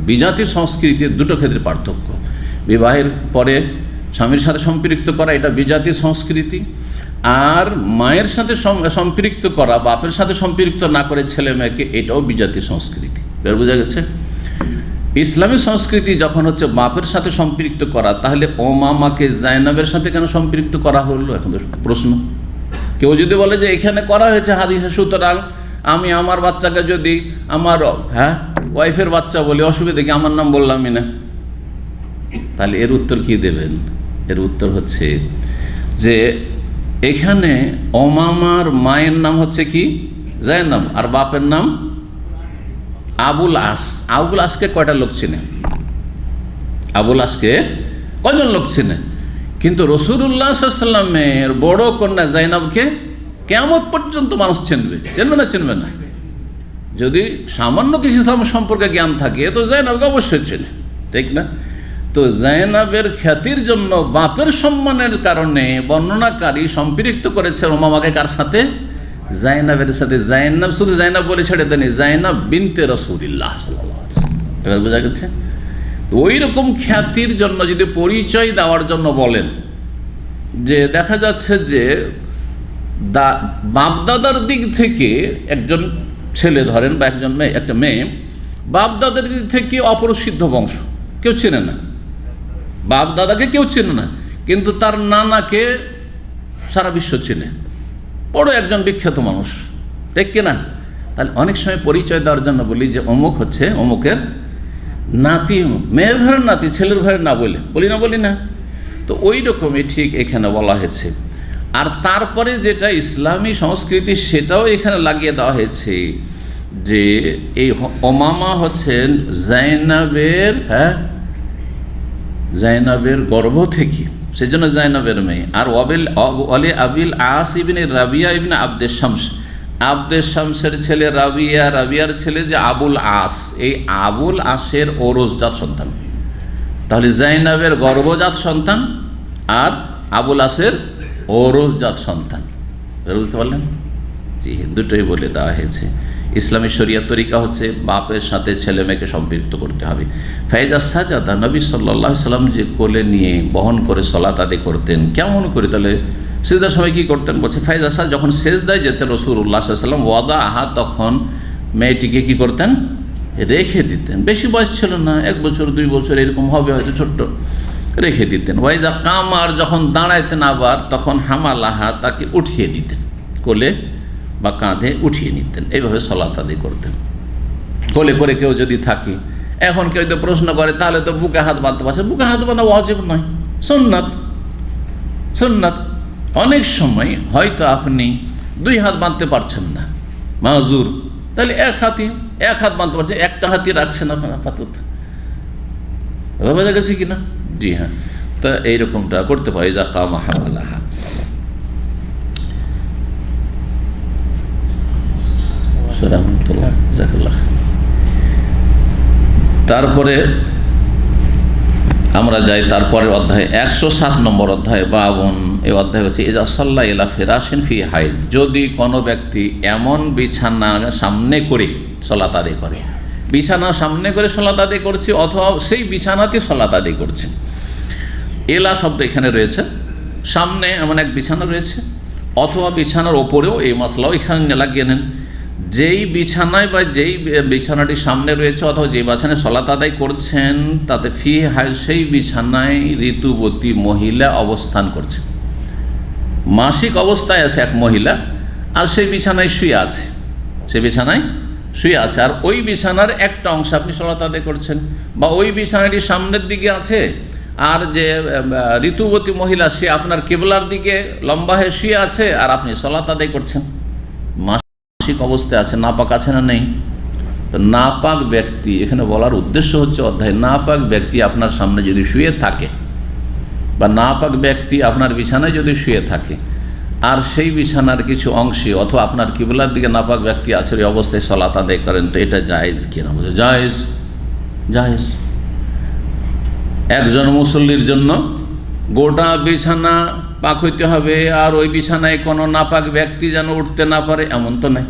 বিজাতির সংস্কৃতির দুটো ক্ষেত্রে পার্থক্য। বিবাহের পরে স্বামীর সাথে সম্পৃক্ত করা এটা বিজাতির সংস্কৃতি, আর মায়ের সাথে সম্পৃক্ত করা, বাপের সাথে সম্পৃক্ত না করে ছেলে মেয়েকে, এটাও বিজাতির সংস্কৃতি। বের বোঝা গেছে? ইসলামী সংস্কৃতি যখন হচ্ছে বাপের সাথে সম্পৃক্ত করা, তাহলে ওমামাকে জাইনাবের সাথে কেন সম্পৃক্ত করা হলো? এখন তো প্রশ্ন। কেউ যদি বলে যে এখানে করা হয়েছে হাদিসে, সুতরাং আমি আমার বাচ্চাকে যদি আমার ওয়াইফের বাচ্চা বলি অসুবিধা কি, আমার নাম বললামই না, তাহলে এর উত্তর কি দেবেন? এর উত্তর হচ্ছে যে এখানে ওমামার মায়ের নাম হচ্ছে কি? জাইনাব, আর বাপের নাম আবুল আস। আবুল আসকে কয়টা লোক চিনে? আবুল আসকে কয়জন লোক চিনে? কিন্তু রাসূলুল্লাহ সাল্লাল্লাহু আলাইহি ওয়াসাল্লামের বড় কন্যা জাইনাবকে কিয়ামত পর্যন্ত মানুষ চিনবে। চিনবে না? চিনবে না? যদি সামান্য কিছু ইসলাম সম্পর্কে জ্ঞান থাকে তো জাইনাবকে অবশ্যই চেনে, ঠিক না? তো জাইনাবের খ্যাতির জন্য বাপের সম্মানের কারণে বর্ণনাকারী সম্পৃক্ত করেছে ওমামাকে কার সাথে? জাইনাবের সাথে। জাইনাব শুধু জাইনাব বলে ছেড়ে দেয়নি, জাইনাব বিনতে রাসূলুল্লাহ সাল্লাল্লাহু আলাইহি ওয়াসাল্লাম। এবার বোঝা গেছে? তো ওই রকম খ্যাতির জন্য যদি পরিচয় দেওয়ার জন্য বলেন, যে দেখা যাচ্ছে যে বাপদাদার দিক থেকে একজন ছেলে ধরেন বা একজন মেয়ে, একটা মেয়ে বাপদাদার দিক থেকে অপরিসিদ্ধ বংশ, কেউ চেনে না, বাপ দাদাকে কেউ চেনে না, কিন্তু তার নানাকে সারা বিশ্ব চেনে, বড় একজন বিখ্যাত মানুষ, ঠিক কিনা? তাহলে অনেক সময় পরিচয় দেওয়ার জন্য বলি যে অমুক হচ্ছে অমুকের নাতি, মেয়ের ঘরের নাতি, ছেলের ঘরের না বলি না? তো ওই রকমই ঠিক এখানে বলা হয়েছে। আর তারপরে যেটা ইসলামী সংস্কৃতি সেটাও এখানে লাগিয়ে দেওয়া হয়েছে যে এই ওমামা হচ্ছেন জাইনাবের গর্ভ থেকে, সেজন্য জাইনাবের মেয়ে। আর ওয়ালি আবিল আস ইবনে রাবিয়া ইবনে আব্দে শামস, আব্দে শামসের ছেলে রাবিয়া, রাবিয়ার ছেলে যে আবুল আস, এই আবুল আসের ওরসজাত সন্তান। তাহলে জাইনাবের গর্ভজাত সন্তান আর আবুল আসের ওরসজাত সন্তান। বুঝতে পারলেন? জি, দুটোই বলে দেওয়া হয়েছে। ইসলামী শরিয়াত তরিকা হচ্ছে বাপের সাথে ছেলে মেয়েকে সম্পৃক্ত করতে হবে। ফাইজা সাজাদা, নবী সাল্লাল্লাহু আলাইহি সাল্লাম যে কোলে নিয়ে বহন করে সালাত আদায় করতেন, কেমন করে? তাহলে সিজদার সময় কি করতেন? বলছে ফাইজা সাজা, যখন সেজদায় যেতেন রাসূলুল্লাহ সাল্লাল্লাহু আলাইহি ওয়াসাল্লাম ওয়াদা আহা, তখন মেয়েটিকে কি করতেন? রেখে দিতেন। বেশি বয়স ছিল না, 1 বছর 2 বছর এরকম হবে হয়তো, ছোট্ট, রেখে দিতেন। ওয়াইজা কামার, যখন দাঁড়াইতেন আবার তখন হামালাহা, তাকে উঠিয়ে দিতেন, কোলে বা কাঁধে উঠিয়ে নিতেন। এইভাবে সালাত আদায় করতেন। কোলে করে কেউ যদি থাকে, এখন কেউ যদি প্রশ্ন করে তাহলে তো বুকে হাত বাঁধতে পারছে, বুকে হাত বাঁধা ওয়াজিব নয়, সুন্নাত। অনেক সময় হয়তো আপনি 2 হাত বাঁধতে পারছেন না, মাজুর, তাহলে এক হাত বাঁধতে পারছেন, একটা হাতই রাখছেন আপনার আপাতত। বোঝা গেছে কিনা? জি হ্যাঁ, তা এইরকমটা করতে পারি। যা কামা হামালাহা। তারপরে আমরা যাই তারপরের অধ্যায়, 107 নম্বর অধ্যায়, 52। এই অধ্যায় হচ্ছে ইজা সাল্লা ইলা ফিরাশিন ফি হাইজ, যদি কোনো ব্যক্তি এমন বিছানা সামনে করে সালাত আদায় করে, বিছানা সামনে করে সালাত আদায় করছে অথবা সেই বিছানাতে সালাত আদায় করছে। এলা শব্দ এখানে রয়েছে, সামনে এমন এক বিছানা রয়েছে অথবা বিছানার ওপরেও, এই মশলাও এখানে লাগিয়ে নেন। যেই বিছানায় বা যেই বিছানাটি সামনে রয়েছে অথবা যেই বিছানায় সালাত আদায় করছেন, তাতে ফি হাইজ, সেই বিছানায় ঋতুবতী মহিলা অবস্থান করছে, মাসিক অবস্থায় আছে এক মহিলা, আর সেই বিছানায় শুয়ে আছে, আর ওই বিছানার একটা অংশ আপনি সালাত আদায় করছেন, বা ওই বিছানাটি সামনের দিকে আছে, আর যে ঋতুবতী মহিলা সে আপনার কিবলার দিকে লম্বা হয়ে শুয়ে আছে, আর আপনি সালাত আদায় করছেন, মাসিক অবস্থায় আছে, নাপাক আছে না নেই? তো নাপাক ব্যক্তি, এখানে বলার উদ্দেশ্য হচ্ছে অধ্যায়, নাপাক ব্যক্তি আপনার সামনে যদি শুয়ে থাকে বা নাপাক ব্যক্তি আপনার বিছানায় যদি শুয়ে থাকে, আর সেই বিছানার কিছু অংশে অথবা আপনার কিবলার দিকে নাপাক ব্যক্তি আছে, এই অবস্থায় সালাত আদায় করেন, তো এটা জায়েজ কিনা? বলে জায়েজ। একজন মুসল্লির জন্য গোটা বিছানা পাক হইতে হবে, আর ওই বিছানায় কোনো নাপাক ব্যক্তি যেন উঠতে না পারে, এমন তো নয়।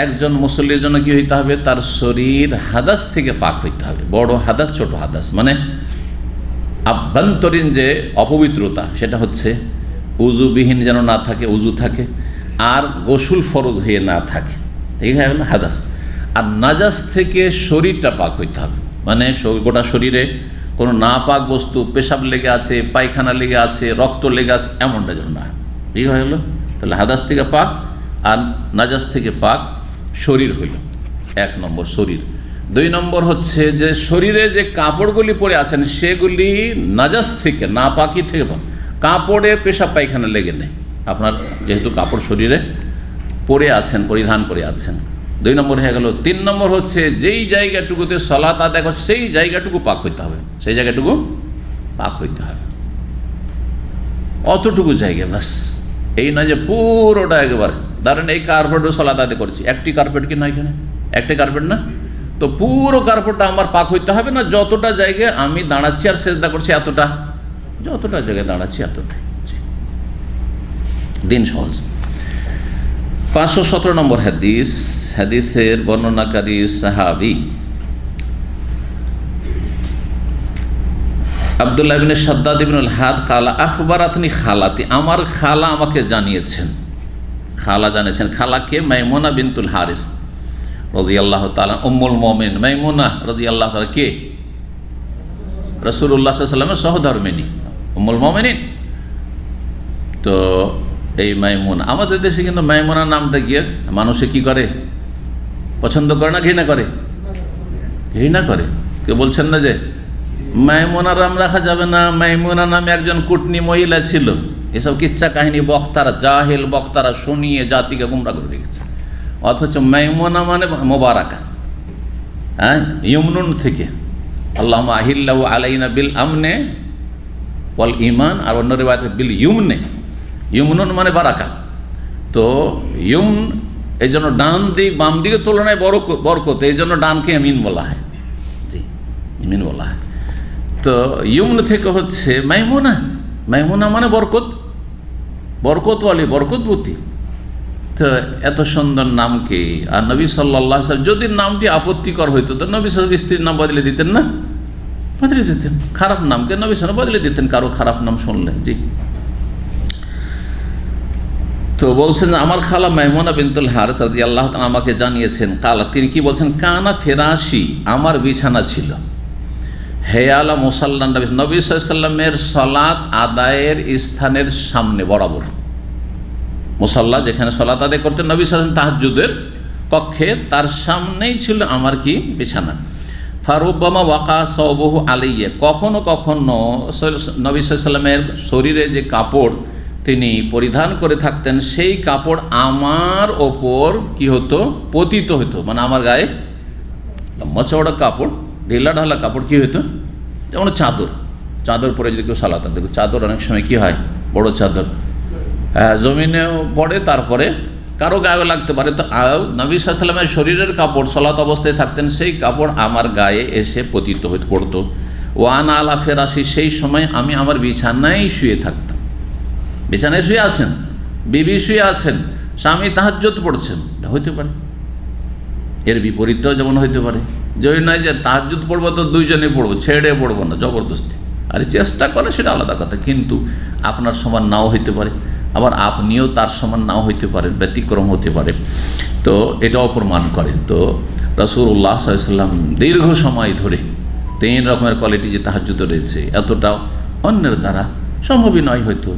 একজন মুসল্লির জন্য কি হইতে হবে? তার শরীর হাদাস থেকে পাক হইতে হবে, বড় হাদাস ছোট হাদাস, মানে আভ্যন্তরীণ যে অপবিত্রতা সেটা হচ্ছে উজুবিহীন যেন না থাকে, উজু থাকে, আর গোসল ফরজ হয়ে না থাকে, এই হলো হাদাস। আর নাজাস থেকে শরীরটা পাক হইতে হবে, মানে গোটা শরীরে কোনো নাপাক বস্তু, পেশাব লেগে আছে, পায়খানা লেগে আছে, রক্ত লেগে আছে, এমনটা যেন না। ঠিক হয়ে গেল? তাহলে হাদাস থেকে পাক আর নাজাস থেকে পাক শরীর হইল, 1 নম্বর শরীর। 2 নম্বর হচ্ছে যে শরীরে যে কাপড়গুলি পরে আছেন সেগুলি নাজাস থেকে, নাপাকি থেকে, কাপড়ে পেশাব পায়খানা লেগে নেই। আপনার যেহেতু কাপড় শরীরে পরে আছেন, পরিধান করে আছেন, 2 নম্বর হয়ে গেল। 3 নম্বর হচ্ছে যেই জায়গাটুকুতে সালাত আদায় করছে সেই জায়গাটুকু পাক হইতে হবে, সেই জায়গাটুকু পাক হইতে হবে, অতটুকু জায়গা ব্যাস। এই নয় যে পুরোটা একেবারে, ধরেন এই কার্পেটও সালাত আদায় করছি, একটি কার্পেট কি না, এখানে একটি কার্পেট না, তো পুরো কার্পেটটা আমার পাক হইতে হবে না, যতটা জায়গায় আমি দাঁড়াচ্ছি আর সেজদা করছি এতটা, যতটা জায়গায় দাঁড়াচ্ছি এতটাই। দিন সহজ। 517 নম্বর হাদিস, হাদিসের বর্ণনাকারী সাহাবী আব্দুল্লাহ ইবনে শাদ্দাদ ইবনুল হাদ কালা আখবারাতনি খালাতি, আমার খালা আমাকে জানিয়েছেন, খালা জানিয়েছেন। খালাকে মাইমুনা বিনতুল হারিস রাদিয়াল্লাহু তাআলা, উম্মুল মুমিন মাইমুনা রাদিয়াল্লাহু তাআলা কে? রাসূলুল্লাহ সাল্লাল্লাহু আলাইহি ওয়াসাল্লামের সহধর্মিণী উম্মুল মুমিনিন। তো এই মাইমুনা, আমাদের দেশে কিন্তু মাইমুনা নামটা গিয়ে মানুষে কি করে, পছন্দ করে না ঘৃণা করে? ঘৃণা করে। কেউ বলছেন না যে মাইমুনার নাম রাখা যাবে না, মাইমুনা নামে একজন কুটনি মহিলা ছিল, এসব কিচ্ছা কাহিনী বক্তারা, জাহেল বক্তারা শুনিয়ে জাতিকে গুমরা করে রেখেছে। অথচ মাইমুনা মানে মোবারাকা, হ্যাঁ, ইউমনুন থেকে, আল্লাহুম্মা আহিল্লাহু আলাইনা বিল আমনে ওয়াল ঈমান, আর অন্য রিওয়ায়াতে বিল ইউমনে, ইউমনুন মানে বারাকা। তো ইউমন এই জন্য ডান দিক বাম দিকের তুলনায় বরকত, এই জন্য ডানকে ইমিন বলা হয়, জি ইমিন বলা হয়। তো ইউমন থেকে হচ্ছে মাইমুনা, মাইমুনা মানে বরকত, বরকতওয়ালি, বরকতবতী। তো এত সুন্দর নামকে, আর নবী সাল্লাল্লাহু আলাইহি ওয়াসাল্লাম যদি নামটি আপত্তিকর হইতো তো নবী সাল্লাল্লাহু স্ত্রীর নাম বদলে দিতেন না? বদলে দিতেন। খারাপ নামকে নবী সাল্লাল্লাহু বদলে দিতেন কারো খারাপ নাম শুনলে। জি, তো বলছেন আমার খালা মাইমুনা বিনতুল হারিস রাদিয়াল্লাহু তাআলা আমাকে জানিয়েছেন, কালা, তিনি কি বলছেন, কানা ফেরাশি, আমার বিছানা ছিল, হেয়ালা মুসাল্লা নবী সাল্লাল্লাহু আলাইহি ওয়াসাল্লামের সালাত আদায়ের স্থানের সামনে বরাবর, মুসাল্লা যেখানে সালাত আদায় করতেন নবী সাল্লাল্লাহু আলাইহি ওয়াসাল্লাম তাহাজ্জুদের কক্ষে, তার সামনেই ছিল আমার কি বিছানা। ফারুব্বামা ওয়াকা সাওবহু আলাইয়া, কখনো কখনো নবী সাল্লাল্লাহু আলাইহি ওয়াসাল্লামের শরীরে যে কাপড় তিনি পরিধান করে থাকতেন সেই কাপড় আমার ওপর কি হতো, পতিত হতো, মানে আমার গায়ে লম্বা চওড়া কাপড়, ঢিলা ঢালা কাপড় কি হতো, যেমন চাদর, চাদর পরে যদি কেউ সালাত আদায় করে, চাদর অনেক সময় কি হয়, বড় চাদর, জমিনেও পড়ে, তারপরে কারো গায়েও লাগতে পারে। তো নবী সাল্লাল্লাহু আলাইহি ওয়াসাল্লামের শরীরের কাপড় সালাত অবস্থায় থাকতেন সেই কাপড় আমার গায়ে এসে পতিত হয়ে পড়তো। ওয়ানা আলা ফেরাশি, সেই সময় আমি আমার বিছানায় শুয়ে থাকতাম। বিছানায় শুয়ে আছেন, বিবি শুয়ে আছেন, স্বামী তাহাজ্জুদ পড়ছেন, এটা হইতে পারে। এর বিপরীতটাও যেমন হইতে পারে, যে নয় যে তাহাজ্জুদ পড়বো তো দুইজনে পড়বো, ছেড়ে পড়বো না জবরদস্তি, আর চেষ্টা করে সেটা আলাদা কথা, কিন্তু আপনার সমান নাও হইতে পারে, আবার আপনিও তার সমান নাও হইতে পারেন, ব্যতিক্রম হতে পারে। তো এটাও প্রমাণ করে। তো রাসূলুল্লাহ সাল্লাল্লাহু আলাইহি ওয়াসাল্লাম দীর্ঘ সময় ধরে 3 রকমের কোয়ালিটি যে তাহাজ্জুদ রয়েছে, এতটাও অন্যের দ্বারা সম্ভবই নয় হয়তো,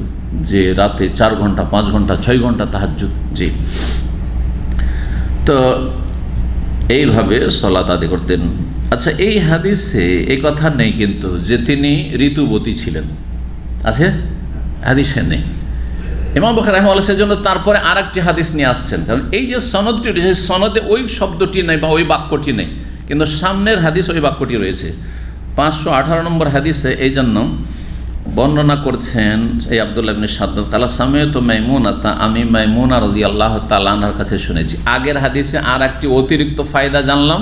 যে রাতে 4 ঘন্টা 5 ঘন্টা 6 ঘন্টা তাহাজ্জুদ। জি, তো এইভাবে সালাত আদায় করতেন। আচ্ছা, এই হাদিসে এই কথা নেই কিন্তু যে তিনি ঋতুবতী ছিলেন, আছে? হাদিসে নেই। ইমাম বুখারী রাহিমাহুল্লাহ সেজন্য তারপরে আরেকটি হাদিস নিয়ে আসছেন, কারণ এই যে সনদটি রয়েছে, সনদে ওই শব্দটি নেই বা ওই বাক্যটি নেই, কিন্তু সামনের হাদিস ওই বাক্যটি রয়েছে। 518 নম্বর হাদিসে এই জন্য বর্ণনা করছেন এই আব্দুল্লাহ ইবনে শাদ্দাদ, কালা সামিআতু মাইমুনাতা, আমি মাইমুনা রাদিয়াল্লাহু তাআলা আনহার কাছে শুনেছি। আগের হাদিসে আর একটি অতিরিক্ত ফায়দা জানলাম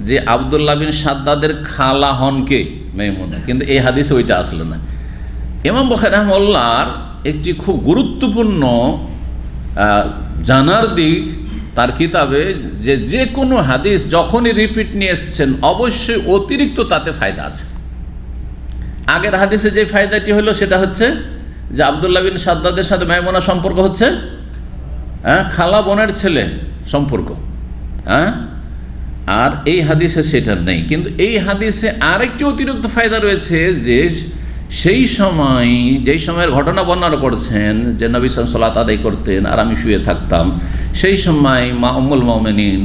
যে আব্দুল্লাহ বিন শাদ্দাদের খালা হন কে? মাইমুনা, কিন্তু এই হাদিসে ওইটা আসলো না। ইমাম বুখারী রাহিমাহুল্লাহর একটি খুব গুরুত্বপূর্ণ জানার দিক তার কিতাবে, যে কোনো হাদিস যখনই রিপিট নিয়ে এসছেন অবশ্যই অতিরিক্ত তাতে ফায়দা আছে। আগের হাদিসে যে ফায়দাটি হলো সেটা হচ্ছে যে আব্দুল্লাহ বিন শাদ্দাদের সাথে মাইমুনা সম্পর্ক হচ্ছে খালা বোনের ছেলে সম্পর্ক, আর এই হাদিসে সেটা নেই। কিন্তু এই হাদিসে আরেকটি অতিরিক্ত ফায়দা রয়েছে যে সেই সময় যেই সময়ের ঘটনা বর্ণনা করছেন যে নবী সাল্লাল্লাহু আলাইহি ওয়াসাল্লাম সালাত আদায় করতেন আর আমি শুয়ে থাকতাম, সেই সময় মা উম্মুল মুমিনিন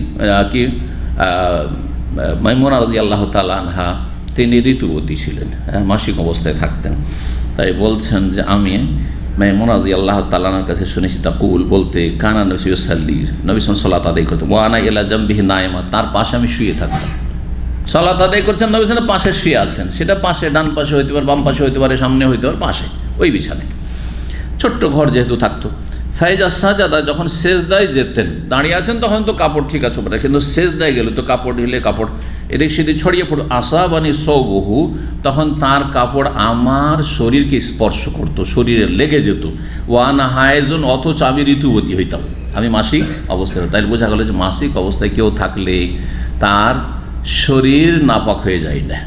মাইমুনা রাদিয়াল্লাহু তাআলা আনহা তিনি ঋতুবতী ছিলেন, মাসিক অবস্থায় থাকতেন। তাই বলছেন যে আমি মাইমুনা রাদিয়াল্লাহু তাআলা আনহার কাছে শুনেছি তাকুল বলতে, কানা নবী ইউসাল্লি, নবী সাল্লাল্লাহু সালাত আদায় করতেন, ওয়া আনা ইলা জামবিহি নাইমা, তার পাশে আমি শুয়ে থাকতাম। সালাত আদায় করছেন, নবী সাল্লাল্লাহু পাশে শুয়ে আছেন, সেটা পাশে, ডান পাশে হইতে পারে, বাম পাশে হইতে পারে, সামনে হইতে পারে, পাশে ওই বিছানায়, ছোট্ট ঘর যেহেতু থাকতো। ফাইজা সাজাদা, যখন সেজদায় যেতেন, দাঁড়িয়ে আছেন তখন তো কাপড় ঠিক আছে ওপরে, কিন্তু সেজদায় গেলে তো কাপড় ঢিলে কাপড় এদিক সেদিক ছড়িয়ে পড়ো, আসাবানি সৌবহু, তখন তার কাপড় আমার শরীরকে স্পর্শ করতো, শরীরে লেগে যেত। ওয়ানা হায়জন, অথচ আমি ঋতুবতী হইতাম, আমি মাসিক অবস্থায়। তাই বোঝা গেল যে মাসিক অবস্থায় কেউ থাকলে তার শরীর নাপাক হয়ে যায় না।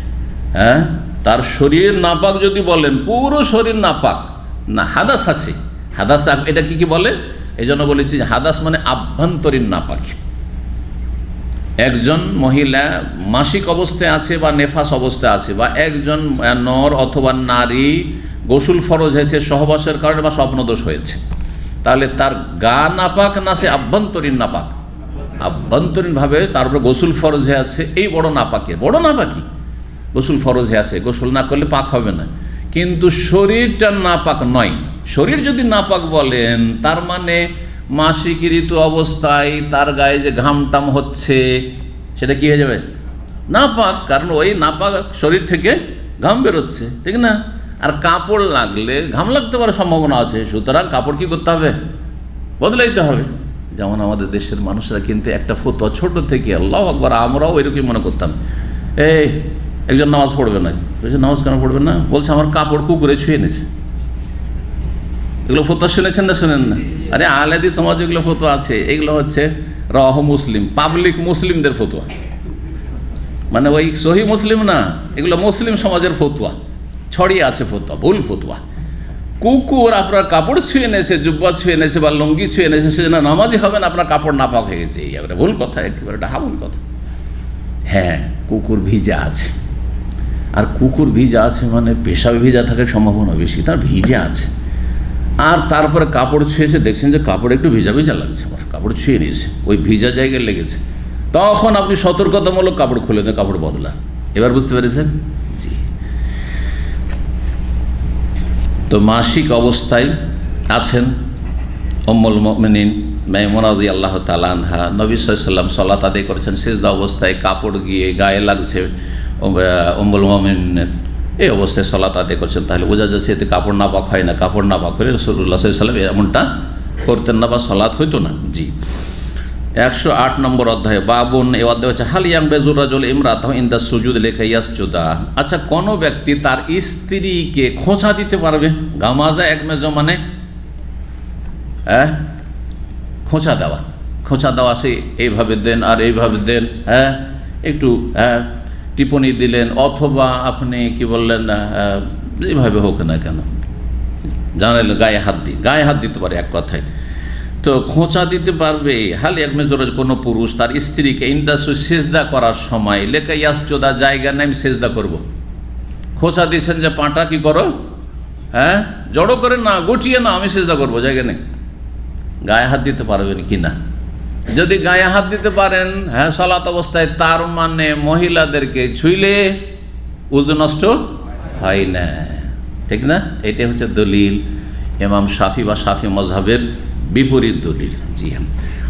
হ্যাঁ, তার শরীর নাপাক যদি বলেন, পুরো শরীর নাপাক না, হাদাস আছে, হাদাস এটা কি বলে, এই জন্য বলেছি যে হাদাস মানে আভ্যন্তরীণ নাপাক। একজন মহিলা মাসিক অবস্থায় আছে বা নেফাস অবস্থায় আছে, বা একজন নর অথবা নারী গোসল ফরজ হয়েছে সহবাসের কারণে বা স্বপ্নদোষ হয়েছে, তাহলে তার গা নাপাক না সে আভ্যন্তরীণ নাপাক? আভ্যন্তরীণভাবে তার উপরে গোসল ফরজ হয়ে আছে, এই বড় নাপাকি গোসল ফরজ হয়ে আছে, গোসল না করলে পাক হবে না, কিন্তু শরীরটা নাপাক নয়। শরীর যদি নাপাক বলেন, তার মানে মাসিক ঋতু অবস্থায় তার গায়ে যে ঘামটাম হচ্ছে সেটা কি হয়ে যাবে? নাপাক, কারণ ওই নাপাক শরীর থেকে ঘাম বেরোচ্ছে, ঠিক না? আর কাপড় লাগলে ঘাম লাগতে পারে সম্ভাবনা আছে, সুতরাং কাপড় কি করতে হবে? বদলাইতে হবে। যেমন আমাদের দেশের মানুষরা কিন্তু একটা ফতোয়া ছোট থেকে, আল্লাহু আকবার, আমরাও এরকমই মনে করতাম, এই একজন নামাজ পড়বে না, নামাজ কেন পড়বে না? বলছে আমার কাপড় কুকুরে ছুঁয়ে এনেছে। এগুলো ফতোয়া শুনেছেন না শুনেন না? আরে আহলে হাদিস সমাজ এগুলো ফতোয়া আছে, এগুলো হচ্ছে রাওয়াহু মুসলিম, পাবলিক মুসলিমদের ফতোয়া, মানে ওই সহি মুসলিম না, এগুলো মুসলিম সমাজের ফতোয়া, ছড়িয়ে আছে ফতোয়া, ভুল ফতোয়া। কুকুর আপনার কাপড় ছুঁয়ে এনেছে, জুব্বা ছুঁয়ে এনেছে বা লুঙ্গি ছুঁয়ে এনেছে, সেজন্য নামাজই হবে না, আপনার কাপড় নাপাক হয়ে গেছে, এই একটা ভুল কথা, একেবারে এটা হাবুল কথা। হ্যাঁ, কুকুর ভিজা আছে, আর কুকুর ভিজা আছে মানে পেশাবে ভিজা থাকার সম্ভাবনা বেশি, তার ভিজা আছে, আর তারপরে কাপড় ছুঁয়েছে, দেখছেন যে কাপড় একটু ভিজা ভিজা লাগছে, আমার কাপড় ছুঁয়ে নিয়েছে, ওই ভিজা জায়গায় লেগেছে, তখন আপনি সতর্কতামূলক কাপড় খুলে দেন, কাপড় বদলান। এবার বুঝতে পেরেছেন? জি। তো মাসিক অবস্থায় আছেন উম্মুল মুমিনিন মাইমুনা রাদিয়াল্লাহু তাআলা আনহা, নবী সাল্লাল্লাহু আলাইহি ওয়াসাল্লাম সালাত আদায় করেছেন, সিজদা অবস্থায় কাপড় গিয়ে গায়ে লাগছে উম্মুল মুমিনের, এই অবস্থায় সালাত আদায় করছেন, তাহলে বোঝা যাচ্ছে এতে কাপড় নাপাক হয় না। কাপড় নাপাক হলে রাসূলুল্লাহ সাল্লাল্লাহু আলাইহি ওয়াসাল্লাম এমনটা করতেন না বা সালাত হইতো না। জি। 108 নম্বর অধ্যায়, বাবুন, এই অধ্যায় হচ্ছে হাল ইয়ামবাজুর রাজুল ইমরাতাহু ইনদা সুজুদ লিকা ইয়াসজুদা। আচ্ছা, কোনো ব্যক্তি তার স্ত্রীকে খোঁচা দিতে পারবে? গামাজা এক মেজো মানে খোঁচা দেওয়া, সে এইভাবে দেন আর এইভাবে দেন, হ্যাঁ, একটু টিপনি দিলেন, অথবা আপনি কি বললেন, এইভাবে হোক না কেন, জানালেন গায়ে হাত দিতে পারে এক কথায়। তো খোঁচা দিতে পারবে হাল এক মেজর কোনো পুরুষ তার স্ত্রীকে ইন্দাসু সেজদা করার সময় লেখা ইয়াসজুদা, জায়গা নেই আমি সেজদা করব। খোঁচা দিয়েছেন যে পাটা কি করো, হ্যাঁ, জড়ো করে না, গুটিয়ে না, আমি সেজদা করব, জায়গা নেই। গায়ে হাত দিতে পারবেন কি না? যদি গায়ে হাত দিতে পারেন, হ্যাঁ, সালাত অবস্থায়, তার মানে মহিলাদেরকে ছুঁইলে উযু নষ্ট হয় না, ঠিক না? এটাই হচ্ছে দলিল ইমাম শাফি বা শাফি মাযহাবের বিপরীত দলিল। জি হ্যাঁ।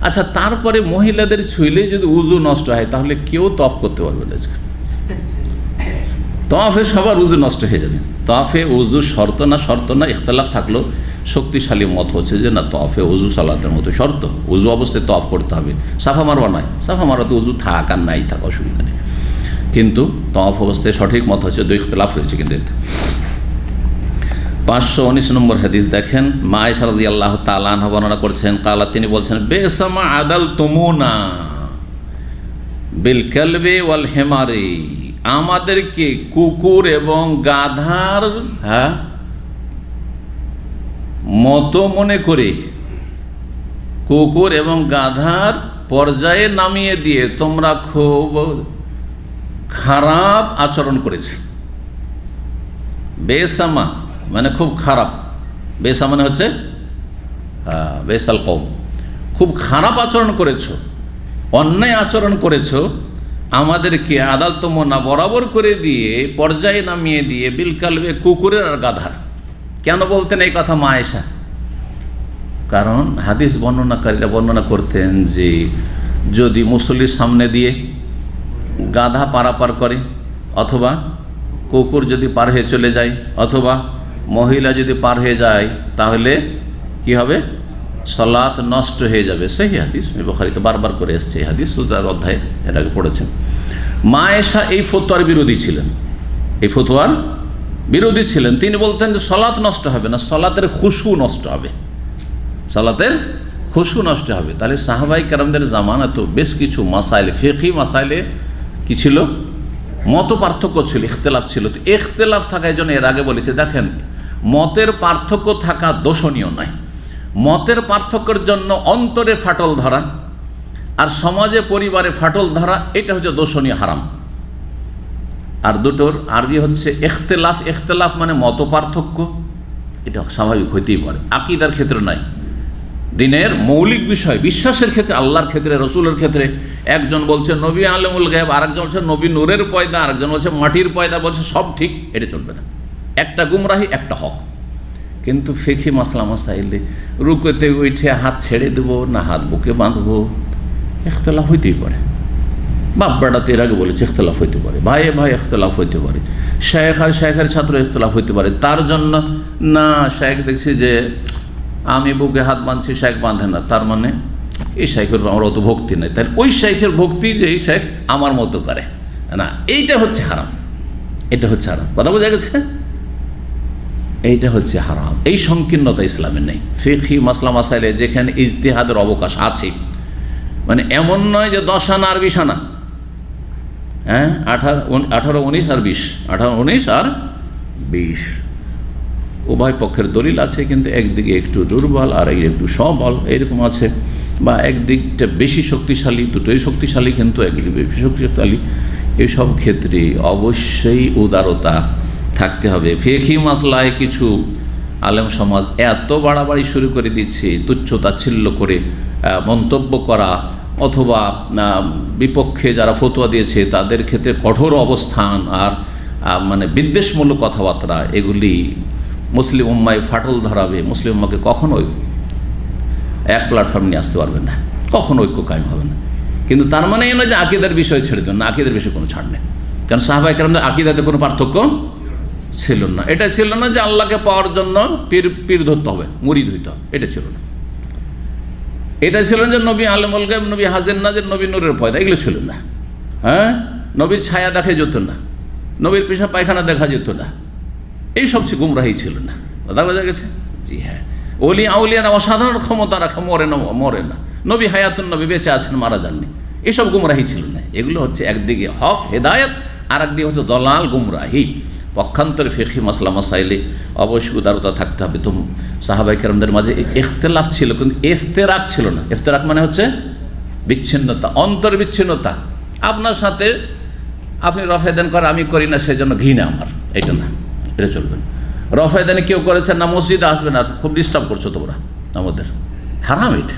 আচ্ছা, তারপরে মহিলাদের ছুঁইলে যদি উযু নষ্ট হয়, তাহলে কেউ তওয়াফ করতে পারবে না। তওয়াফে সবার উযু নষ্ট হয়ে যাবে। তওয়াফে উযু শর্ত না ইখতিলাফ থাকলেও শক্তিশালী মত হচ্ছে যে না, তওয়াফে উযু সালাতের মতো শর্ত, উযু অবস্থায় তওয়াফ করতে হবে, সাফা মারওয়া নয়। সাফা মারওয়াতে উযু থাক আর নাই থাক অসুবিধা নেই, কিন্তু তওয়াফ অবস্থায় সঠিক মত হচ্ছে, দুই ইখতিলাফ রয়েছে কিন্তু এতে। 519 নম্বর হাদিস দেখেন, মা আয়েশা রাদিয়াল্লাহু তাআলা আনহা বর্ণনা করছেন, কালা, তিনি বলছেন, বেসামা আদালতুমুনা বিল কালবি ওয়াল হিমারি, আমাদেরকে কুকুর এবং গাধার মতো মনে করে, কুকুর এবং গাধার পর্যায়ে নামিয়ে দিয়ে তোমরা খুব খারাপ আচরণ করেছে। বেসামা মানে খুব খারাপ, বেসা মানে হচ্ছে বেসাল কওম, খুব খারাপ আচরণ করেছো, অন্যায় আচরণ করেছো, আমাদেরকে আদালত মোনা বরাবর করে দিয়ে পর্যায়ে নামিয়ে দিয়ে বিলকালবে কুকুরের আর গাধার। কেন বলতেন এই কথা মা আয়েশা? কারণ হাদিস বর্ণনাকারীরা বর্ণনা করতেন যে যদি মুসল্লির সামনে দিয়ে গাধা পারাপার করে, অথবা কুকুর যদি পার হয়ে চলে যায়, অথবা মহিলা যদি পার হয়ে যায়, তাহলে কি হবে? সালাত নষ্ট হয়ে যাবে। সেই হাদিস বুখারীতে বারবার করে এসছে এই হাদিস, সুরার অধ্যায়ে এর আগে পড়েছেন। মা আয়েশা এই ফতোয়ার বিরোধী ছিলেন, এই ফতোয়ার বিরোধী ছিলেন। তিনি বলতেন যে সালাত নষ্ট হবে না, সালাতের খুশু নষ্ট হবে, সালাতের খুশু নষ্ট হবে। তাহলে সাহাবাই কেরামদের জামানা তো বেশ কিছু মাসাইলে, ফিকহি মাসাইলে কি ছিল? মত পার্থক্য ছিল, ইখতিলাফ ছিল। তো ইখতিলাফ থাকার জন্য এর আগে বলেছে, দেখেন মতের পার্থক্য থাকা দোষণীয় নয়। মতের পার্থক্যের জন্য অন্তরে ফাটল ধরা আর সমাজে পরিবারে ফাটল ধরা, এটা হচ্ছে দোষণীয়, হারাম। আর দুটোর আরবি হচ্ছে ইখতিলাফ। ইখতিলাফ মানে মত পার্থক্য, এটা স্বাভাবিক হইতেই পারে, আকীদার ক্ষেত্রে নাই। দিনের মৌলিক বিষয়, বিশ্বাসের ক্ষেত্রে, আল্লাহর ক্ষেত্রে, রসুলের ক্ষেত্রে একজন বলছে নবী আলেমুল গায়েব, আরেকজন বলছে নবী নূরের পয়দা, আরেকজন বলছে মাটির পয়দা, বলছে সব ঠিক, এটা চলবে না। একটা গুমরাহি, একটা হক। কিন্তু ফিকহি মাসলা মাসাইলে রুকুতে উঠে হাত ছেড়ে দেবো না হাত বুকে বাঁধবো, ইখতিলাফ হইতেই পারে। বাপ বেড়াতে এর আগে বলেছে ইখতিলাফ হইতে পারে, ভাইয়ে ভাই ইখতিলাফ হইতে পারে, শেখ আর শেখের ছাত্র ইখতিলাফ হইতে পারে। তার জন্য না শেখ দেখছি যে আমি বুকে হাত বাঁধছি, শেখ বাঁধে না, তার মানে এই শেখের আমার অত ভক্তি নেই, তাই ওই শেখের ভক্তি যে এই শেখ আমার মতো করে না, এইটা হচ্ছে হারাম। এটা হচ্ছে হারাম, কথা বোঝা গেছে? এইটা হচ্ছে হারাম। এই সংকীর্ণতা ইসলামের নেই। ফিকহি মাসলা মাসাইলে যেখানে ইজতিহাদের অবকাশ আছে, মানে এমন নয় যে 10 আনা আর 20 আনা, হ্যাঁ 18, 19 আর 20, 18, 19 আর 20, উভয় পক্ষের দলিল আছে, কিন্তু একদিকে একটু দুর্বল আর একটু সবল এরকম আছে, বা একদিকটা বেশি শক্তিশালী, দুটোই শক্তিশালী কিন্তু একদিকে বেশি শক্তিশালী। এইসব ক্ষেত্রে অবশ্যই উদারতা থাকতে হবে। ফিকহি মাসলায় কিছু আলেম সমাজ এত বাড়াবাড়ি শুরু করে দিচ্ছে, তুচ্ছ তাচ্ছিল্য করে মন্তব্য করা, অথবা বিপক্ষে যারা ফতোয়া দিয়েছে তাদের ক্ষেত্রে কঠোর অবস্থান আর মানে বিদ্বেষমূলক কথাবার্তা, এগুলি মুসলিম উম্মায় ফাটল ধরাবে। মুসলিম উম্মাকে কখনোই এক প্ল্যাটফর্ম নিয়ে আসতে পারবে না, কখনো ঐক্য কায়েম হবে না। কিন্তু তার মানে এই নয় যে আকীদার বিষয় ছেড়ে দেবেন না, আকীদার বিষয়ে কোনো ছাড় নেই। কারণ সাহাবায়ে কেরামদের আকীদাতে কোনো পার্থক্য ছিল না। এটা ছিল না যে আল্লাহকে পাওয়ার জন্য পীর ধরতে হবে, মুরিদ হইতে হবে, এটা ছিল না। এটা ছিল যে নবী আলেমুল গায়েব, নবী হাজির নাজির, নবী নূরের পয়দা, এগুলো ছিল না। হ্যাঁ, নবীর ছায়া দেখা যেত না, নবীর পেশা পায়খানা দেখা যেত না, এইসব গুমরাহি ছিল না। কথা বোঝা গেছে? জি হ্যাঁ। ওলি আউলিয়ারা অসাধারণ ক্ষমতা রাখা, মরে না। নবী হায়াতুন, নবী বেঁচে আছেন, মারা যাননি, এসব গুমরাহি ছিল না। এগুলো হচ্ছে একদিকে হক হেদায়েত, আর একদিকে হচ্ছে দলাল গুমরাহি। পক্ষান্তরে ফিকহি মাসলা মাসাইলে অবশ্যই উদারতা থাকতে হবে। তো সাহাবায়ে কেরামদের মাঝে ইখতিলাফ ছিল, কিন্তু ইফতিরাক ছিল না। ইফতিরাক মানে হচ্ছে বিচ্ছিন্নতা, অন্তর বিচ্ছিন্নতা। আপনার সাথে আপনি রফেদান করে, আমি করি না, সেই জন্য ঘৃণা আমার, এটা না, এটা চলবে না। রফেদানি কেউ করেছেন না, মসজিদে আসবে না, খুব ডিস্টার্ব করছো তোমরা আমাদের, হারাম এটা।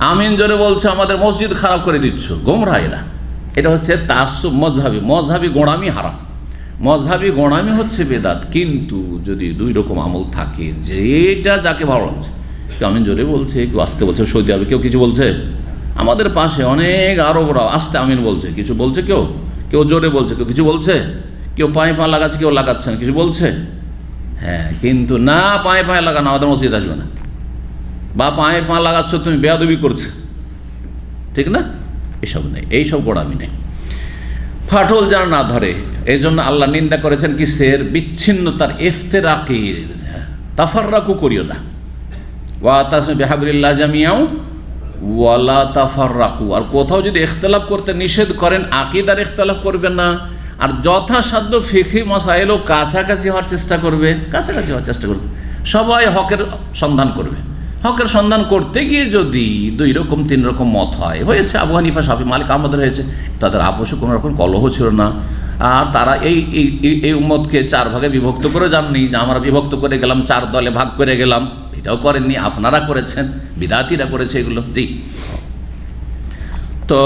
আমিন জোরে বলছে, আমাদের মসজিদ খারাপ করে দিচ্ছ, গোমরাহ এরা। এটা হচ্ছে তাআসসুব, মযহাবি গোঁড়ামি হারাম। মযহাবি গোঁড়ামি হচ্ছে বেদাত। কিন্তু যদি দুই রকম আমল থাকে, যেটা যাকে ভালো লাগছে, কেউ আমিন জোরে বলছে, কেউ আসতে বলছে, সৌদি আরবে কেউ কিছু বলছে, আমাদের পাশে অনেক আরবরা আসতে আমিন বলছে, কিছু বলছে, কেউ জোরে বলছে, কেউ কিছু বলছে, কেউ পায়ে পা লাগাচ্ছে, কেউ লাগাচ্ছেন, কিছু বলছে। হ্যাঁ, কিন্তু না পায়ে লাগানো, আমাদের মসজিদ আসবে না, বা পায়ে পা লাগাচ্ছ তুমি, বেয়াদবি করছে, ঠিক না? এসব নেই, এইসব গোড়ামি নেই। ফাটল যেন না ধরে, এই জন্য আল্লাহ নিন্দা করেছেন কিসের? বিচ্ছিন্নতার, ইফতিরাকের। তাফাররাকু করিও না, ওয়াতাসিমু বিহাবলিল্লাহি জামিআ ওয়ালা তাফাররাকু। আর কোথাও যদি ইখতিলাফ করতে নিষেধ করেন, আকীদার ইখতিলাফ করবে না, আর যথাসাধ্য ফিকহি মাসাইলও কাছাকাছি হওয়ার চেষ্টা করবে, সবাই হকের সন্ধান করবে, হকের সন্ধান করতে গিয়ে যদি 2 রকম 3 রকম মত হয়েছে আবু হানিফা, শাফি, মালিক, আহমদের হয়েছে, তাদের আপোষে কোনো রকম কলহ ছিল না। আর তারা এই উম্মতকে 4 ভাগে বিভক্ত করে যাননি যে আমরা বিভক্ত করে গেলাম, 4 দলে ভাগ করে গেলাম, এটাও করেননি, আপনারা করেছেন, বিদাতিরা করেছে এগুলো। জি, তো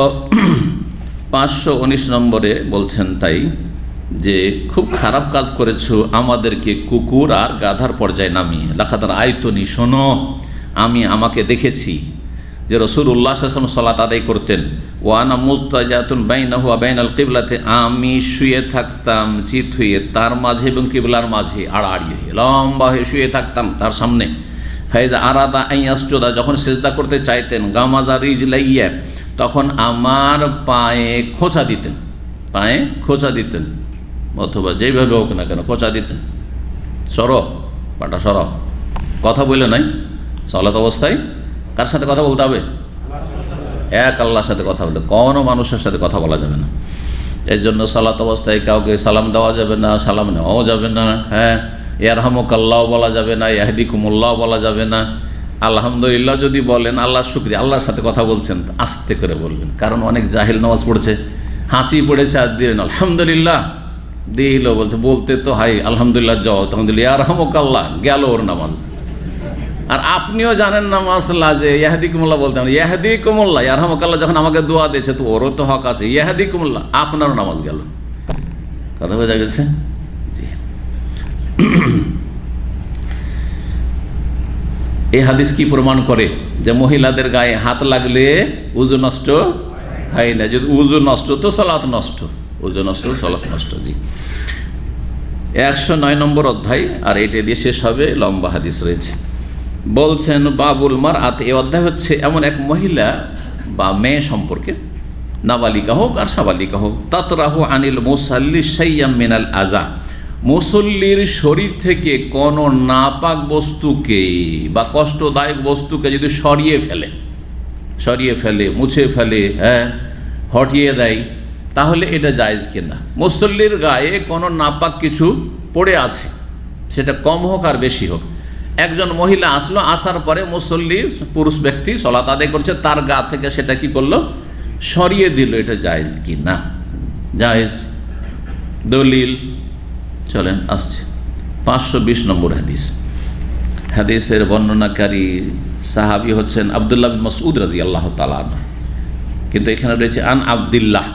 519 নম্বরে বলছেন তাই যে খুব খারাপ কাজ করেছো, আমাদেরকে কুকুর আর গাধার পর্যায়ে নামিয়ে। লাকাদার আয়তনি, শোনো, আমাকে দেখেছি যে রাসূলুল্লাহ সাল্লাল্লাহু আলাইহি ওয়াসাল্লাম সালাত আদায় করতেন। ওয়ানা মুত্তাজাতুন বাইনাহু ওয়া বাইনাল কিবলাতে, আমি শুয়ে থাকতাম চিত হয়ে তার মাঝে এবং কিবলার মাঝে, আড়াআড়ি হয়ে লম্বা হয়ে শুয়ে থাকতাম তার সামনে। ফাইদা আরাদা আন ইয়াসজুদা, যখন সিজদা করতে চাইতেন, গামাজা রিজলাইয়া, তখন আমার পায়ে খোঁচা দিতেন, অথবা যেইভাবে হোক না কেন খোঁচা দিতেন। পাটা সর, কথা বলে নাই সালাত অবস্থায় কার সাথে কথা বলতে হবে? এক আল্লাহর সাথে কথা বলতে, কোনো মানুষের সাথে কথা বলা যাবে না। এর জন্য সালাত অবস্থায় কাউকে সালাম দেওয়া যাবে না, সালাম নেওয়াও যাবে না। হ্যাঁ, ইয়ারহামুকাল্লাহ বলা যাবে না, ইয়াহদিকুমুল্লাহ বলা যাবে না। আলহামদুলিল্লাহ যদি বলেন আল্লাহর শুকরিয়া, আল্লাহর সাথে কথা বলছেন আস্তে করে বলবেন, কারণ অনেক জাহিল নামাজ পড়ছে, হাঁচি পড়েছে আর দিলেন আলহামদুলিল্লাহ, দিল বলছে বলতে তো হাই আলহামদুলিল্লাহ যাও, তখন দিল ইয়ারহামুকাল্লাহ, গেল ওর নামাজ। আর আপনিও জানেন না মাসলা যে ইয়াহদিকুমুল্লাহ বলতে হবে, ইয়াহদিকুমুল্লাহ, ইয়ারহামুকাল্লাহ যখন আমাকে দোয়া দিয়েছে তো ওরও তো হক আছে, ইয়াহদিকুমুল্লাহ, আপনারও নামাজ গেল। কথা বোঝা গেছে? জি। এই হাদিস কি প্রমাণ করে? যে মহিলাদের গায়ে হাত লাগলে উযু নষ্ট হয় না, যদি উযু নষ্ট তো সালাত নষ্ট, উযু নষ্ট সালাত নষ্ট। জি, 109 নম্বর অধ্যায়, আর এটা দিয়ে শেষ হবে, লম্বা হাদিস রয়েছে। বলছেন বাবুল মারআত, এই অধ্যায় হচ্ছে এমন এক মহিলা বা মেয়ে সম্পর্কে, নাবালিকা হোক আর সাবালিকা হোক, তাতরাহু আনিল মুসাল্লি শাইয়াম মিনাল আযা, মুসল্লির শরীর থেকে কোনো নাপাক বস্তুকে বা কষ্টদায়ক বস্তুকে যদি সরিয়ে ফেলে, মুছে ফেলে, হ্যাঁ, হটিয়ে দেয়, তাহলে এটা জায়েজ কিনা। মুসল্লির গায়ে কোনো নাপাক কিছু পড়ে আছে, সেটা কম হোক আর বেশি হোক। একজন মহিলা আসলো, আসার পরে মুসল্লি পুরুষ ব্যক্তি সালাত আদায় করছে, তার গা থেকে সেটা কি করলো? সরিয়ে দিল, এটা জায়েজ কিনা? জায়েজ। দলিল চলেন আসছে 520 নম্বর হাদিস। হাদিসের বর্ণনাকারী সাহাবী হচ্ছেন আব্দুল্লাহ বিন মাসউদ রাদিয়াল্লাহু তাআলা আনহু, কিন্তু এখানে রয়েছে আন আব্দুল্লাহ।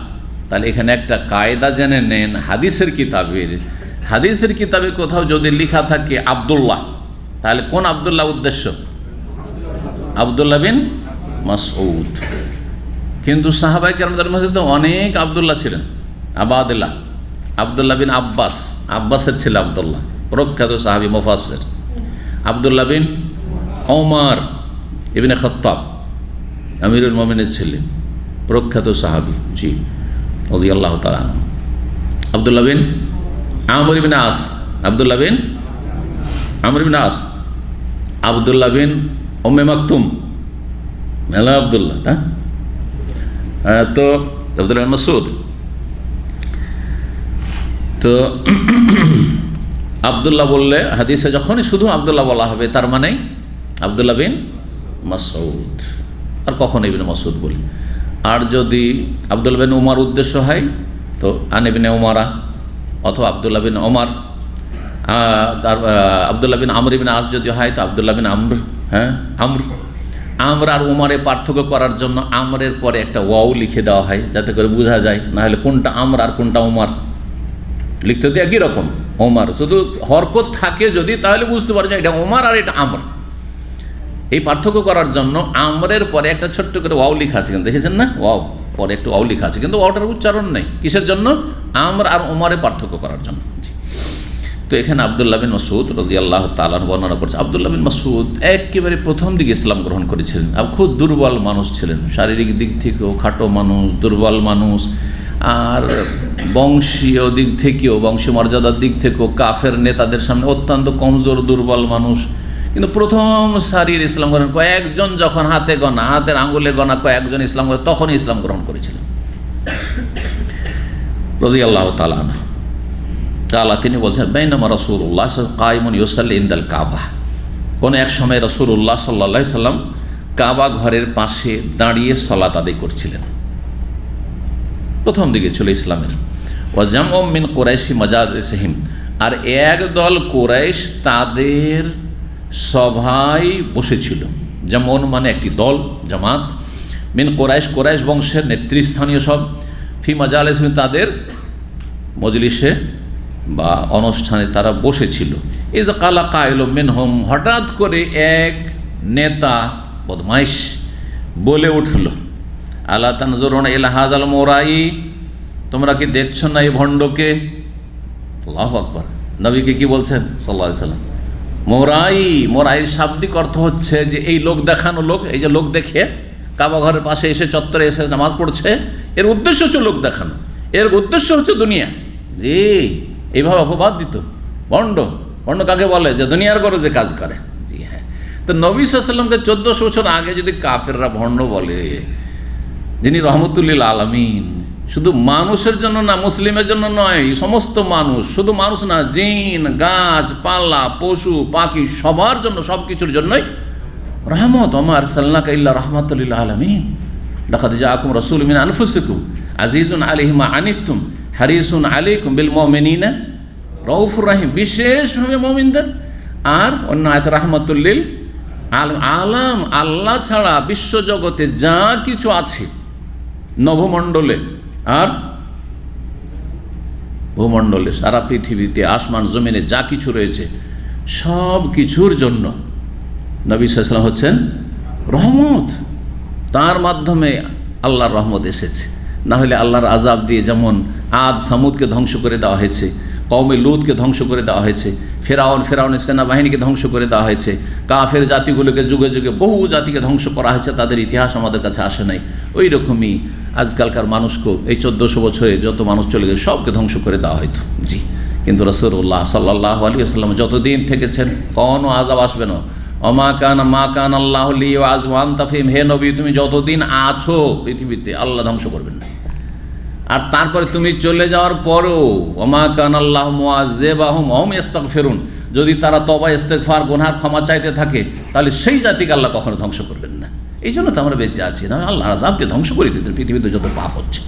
তাহলে এখানে একটা কায়দা জেনে নেন, হাদিসের কিতাবে কোথাও যদি লেখা থাকে আব্দুল্লাহ, তাহলে কোন আব্দুল্লাহ উদ্দেশ্য? আব্দুল্লাহ বিন মাসউদ। কিন্তু সাহাবায়ে কেরামদের মধ্যে তো অনেক আব্দুল্লাহ ছিলেন। আব্দুল্লাহ বিন আব্বাসের ছেলে আব্দুল্লাহ, প্রখ্যাত সাহাবী মুফাসসির। আব্দুল্লাহ বিন ওমর ইবনে খাত্তাব, আমিরুল মুমিনের ছেলে, প্রখ্যাত সাহাবী, জি, রাদিয়াল্লাহু তাআলা আনহু। আব্দুল্লাহ বিন আমর ইবনে আস, আব্দুল্লাহ বিন উম্মে মাকতুম, মেলা আব্দুল্লাহ, তো আব্দুল্লাহ বিন মাসউদ। তো আব্দুল্লাহ বললে হাদিসে যখনই শুধু আব্দুল্লাহ বলা হবে, তার মানে আব্দুল্লাহ বিন মাসউদ, আর কখনো ইবনে মাসউদ বলি। আর যদি আব্দুল্লাহ বিন উমর উদ্দেশ্য হয় তো আন ইবনে উমারা, অথবা আব্দুল্লাহ বিন ওমর। আব্দুল্লাহ বিন আমর ইবনে আস যদি হয় তো আব্দুল্লাহ বিন আমর। হ্যাঁ, আমর আর উমারে পার্থক্য করার জন্য আমরের পরে একটা ওয়াও লিখে দেওয়া হয়, যাতে করে বোঝা যায়, না হলে কোনটা আমর আর কোনটা উমর লিখতে তো একই রকম। ওমর শুধু হরকত থাকে যদি, তাহলে বুঝতে পারা যায় এটা ওমর আর এটা আমর। এই পার্থক্য করার জন্য আমরের পরে একটা ছোট্ট করে ওয়াও লেখা আছে, কিন্তু দেখেছেন না, ওয়াও পরে একটু ওয়াও লেখা আছে, কিন্তু ওয়াওটার উচ্চারণ নেই। কিসের জন্য? আমর আর ওমরে পার্থক্য করার জন্য। তো এখানে আব্দুল্লাহ বিন মাসউদ রাদিয়াল্লাহু তাআলা বর্ণনা করছে, আব্দুল্লাহ বিন মাসউদ একেবারে প্রথম দিকে ইসলাম গ্রহণ করেছিলেন। আর খুব দুর্বল মানুষ ছিলেন, শারীরিক দিক থেকেও খাটো মানুষ, দুর্বল মানুষ, আর বংশীয় দিক থেকেও, বংশীয় মর্যাদার দিক থেকেও কাফের নেতাদের সামনে অত্যন্ত কমজোর দুর্বল মানুষ। কিন্তু প্রথম সারির ইসলাম গ্রহণ, কয়েকজন যখন হাতের আঙ্গুলে গোনা কয়েকজন ইসলাম গ্রহণ, তখনই ইসলাম গ্রহণ করেছিলেন রাদিয়াল্লাহু তাআলা আনহু। তাআলা তিনি বলছেন, বাইনামা রাসূলুল্লাহ কায়িমুন ইউসাল্লি ইনদাল কাবা, কোনো এক সময় রাসূলুল্লাহ সাল্লাল্লাহু আলাইহি সাল্লাম কাবা ঘরের পাশে দাঁড়িয়ে সালাত আদায় করছিলেন, প্রথম দিকে ছিল ইসলামের। ওয়া জামউম মিন কুরাইশ ফি মাজালিসিহিম, আর একদল কুরাইশ তাদের সভায় বসেছিল। জামউন মানে একটি দল, জামাত। মিন কুরাইশ, কুরাইশ বংশের নেতৃস্থানীয় সব। ফি মাজালিসিহিম, তাদের মজলিসে বা অনুষ্ঠানে তারা বসেছিল। ইয ক্বালা কাইলুম মিনহুম, হঠাৎ করে এক নেতা বদমাইশ বলে উঠল, আলা তানজুরুনা ইলা হাযাল মুরাই, তোমরা কি দেখছো না এই ভণ্ডকে? আল্লাহু আকবার। নবীকে কি বলছেন সাল্লাল্লাহু আলাইহি সাল্লাম? মোরাইর শাব্দিক অর্থ হচ্ছে যে এই লোক দেখানো লোক, এই যে লোক দেখে কাবা ঘরের পাশে এসে চত্বরে এসে নামাজ পড়ছে, এর উদ্দেশ্য হচ্ছে লোক দেখানো, এর উদ্দেশ্য হচ্ছে দুনিয়া। জি, এইভাবে অপবাদ দিত ভণ্ড। ভণ্ড কাকে বলে? যে দুনিয়ার গরজে কাজ করে। জি হ্যাঁ। তো নবী সাল্লাল্লাহু আলাইহি ওয়াসাল্লামকে 1400 বছর আগে যদি কাফেররা ভণ্ড বলে, যিনি রহমতুল্লিল আলামিন, শুধু মানুষের জন্য না, মুসলিমের জন্য নয়, সমস্ত মানুষ, শুধু মানুষ না, জিন, গাছ, পাল্লা, পশু, পাখি, সবার জন্য, সব কিছুর জন্যই রহমত। ওমা আরসালনাকা ইল্লা রাহমাতাল লিল আলামিন, লাকাদ জাআকুম রাসূলুম মিন আনফুসিকুম আজিজুন আলাইহি মা আনিতুম হারিসুন আলাইকুম বিল মুমিনিনা রাউফুর রহিম, বিশেষভাবে মুমিনদের। আর অন্য আয়াত রাহমাতুল লিল আলাম, আল্লাহ ছাড়া বিশ্বজগতে যা কিছু আছে নভমণ্ডলে আর ভূমণ্ডলে, সারা পৃথিবীতে, আসমান জমিনে যা কিছু রয়েছে সব কিছুর জন্য নবী সাল্লাল্লাহু আলাইহি ওয়াসাল্লাম হচ্ছেন রহমত। তার মাধ্যমে আল্লাহর রহমত এসেছে। না হলে আল্লাহর আযাব দিয়ে যেমন আদ সামুদকে ধ্বংস করে দেওয়া হয়েছে, কওমে লুতকে ধ্বংস করে দেওয়া হয়েছে, ফেরাউনের সেনাবাহিনীকে ধ্বংস করে দেওয়া হয়েছে, কাফের জাতিগুলোকে যুগে যুগে বহু জাতিকে ধ্বংস করা হয়েছে, তাদের ইতিহাস আমাদের কাছে আসে নাই। ওই রকমই আজকালকার মানুষকেও এই 1400 বছরে যত মানুষ চলে গেছে সবকে ধ্বংস করে দেওয়া হয়তো। জি, কিন্তু রাসূলুল্লাহ সাল্লাল্লাহু আলাইহি ওয়াসাল্লাম যতদিন থেকেছেন কোনো আযাব আসবে না। ওমা কানা মা কানা আল্লাহু লিইউআযিবা ওয়া আনতা ফীহিম, হে নবী তুমি যতদিন আছো পৃথিবীতে আল্লাহ ধ্বংস করবেন না। আর তারপরে তুমি চলে যাওয়ার পরও ওমা কানা আল্লাহু মুআযিবাহুম ওয়া হুম ইস্তাগফিরুন, যদি তারা তওবা ইস্তেগফার গুনাহ ক্ষমা চাইতে থাকে তাহলে সেই জাতিকে আল্লাহ কখনো ধ্বংস করবেন না। এই জন্য তো আমরা বেঁচে আছি, না আল্লাহর আযাবকে ধ্বংস করে দিতেন পৃথিবীতে যত পাপ হচ্ছে।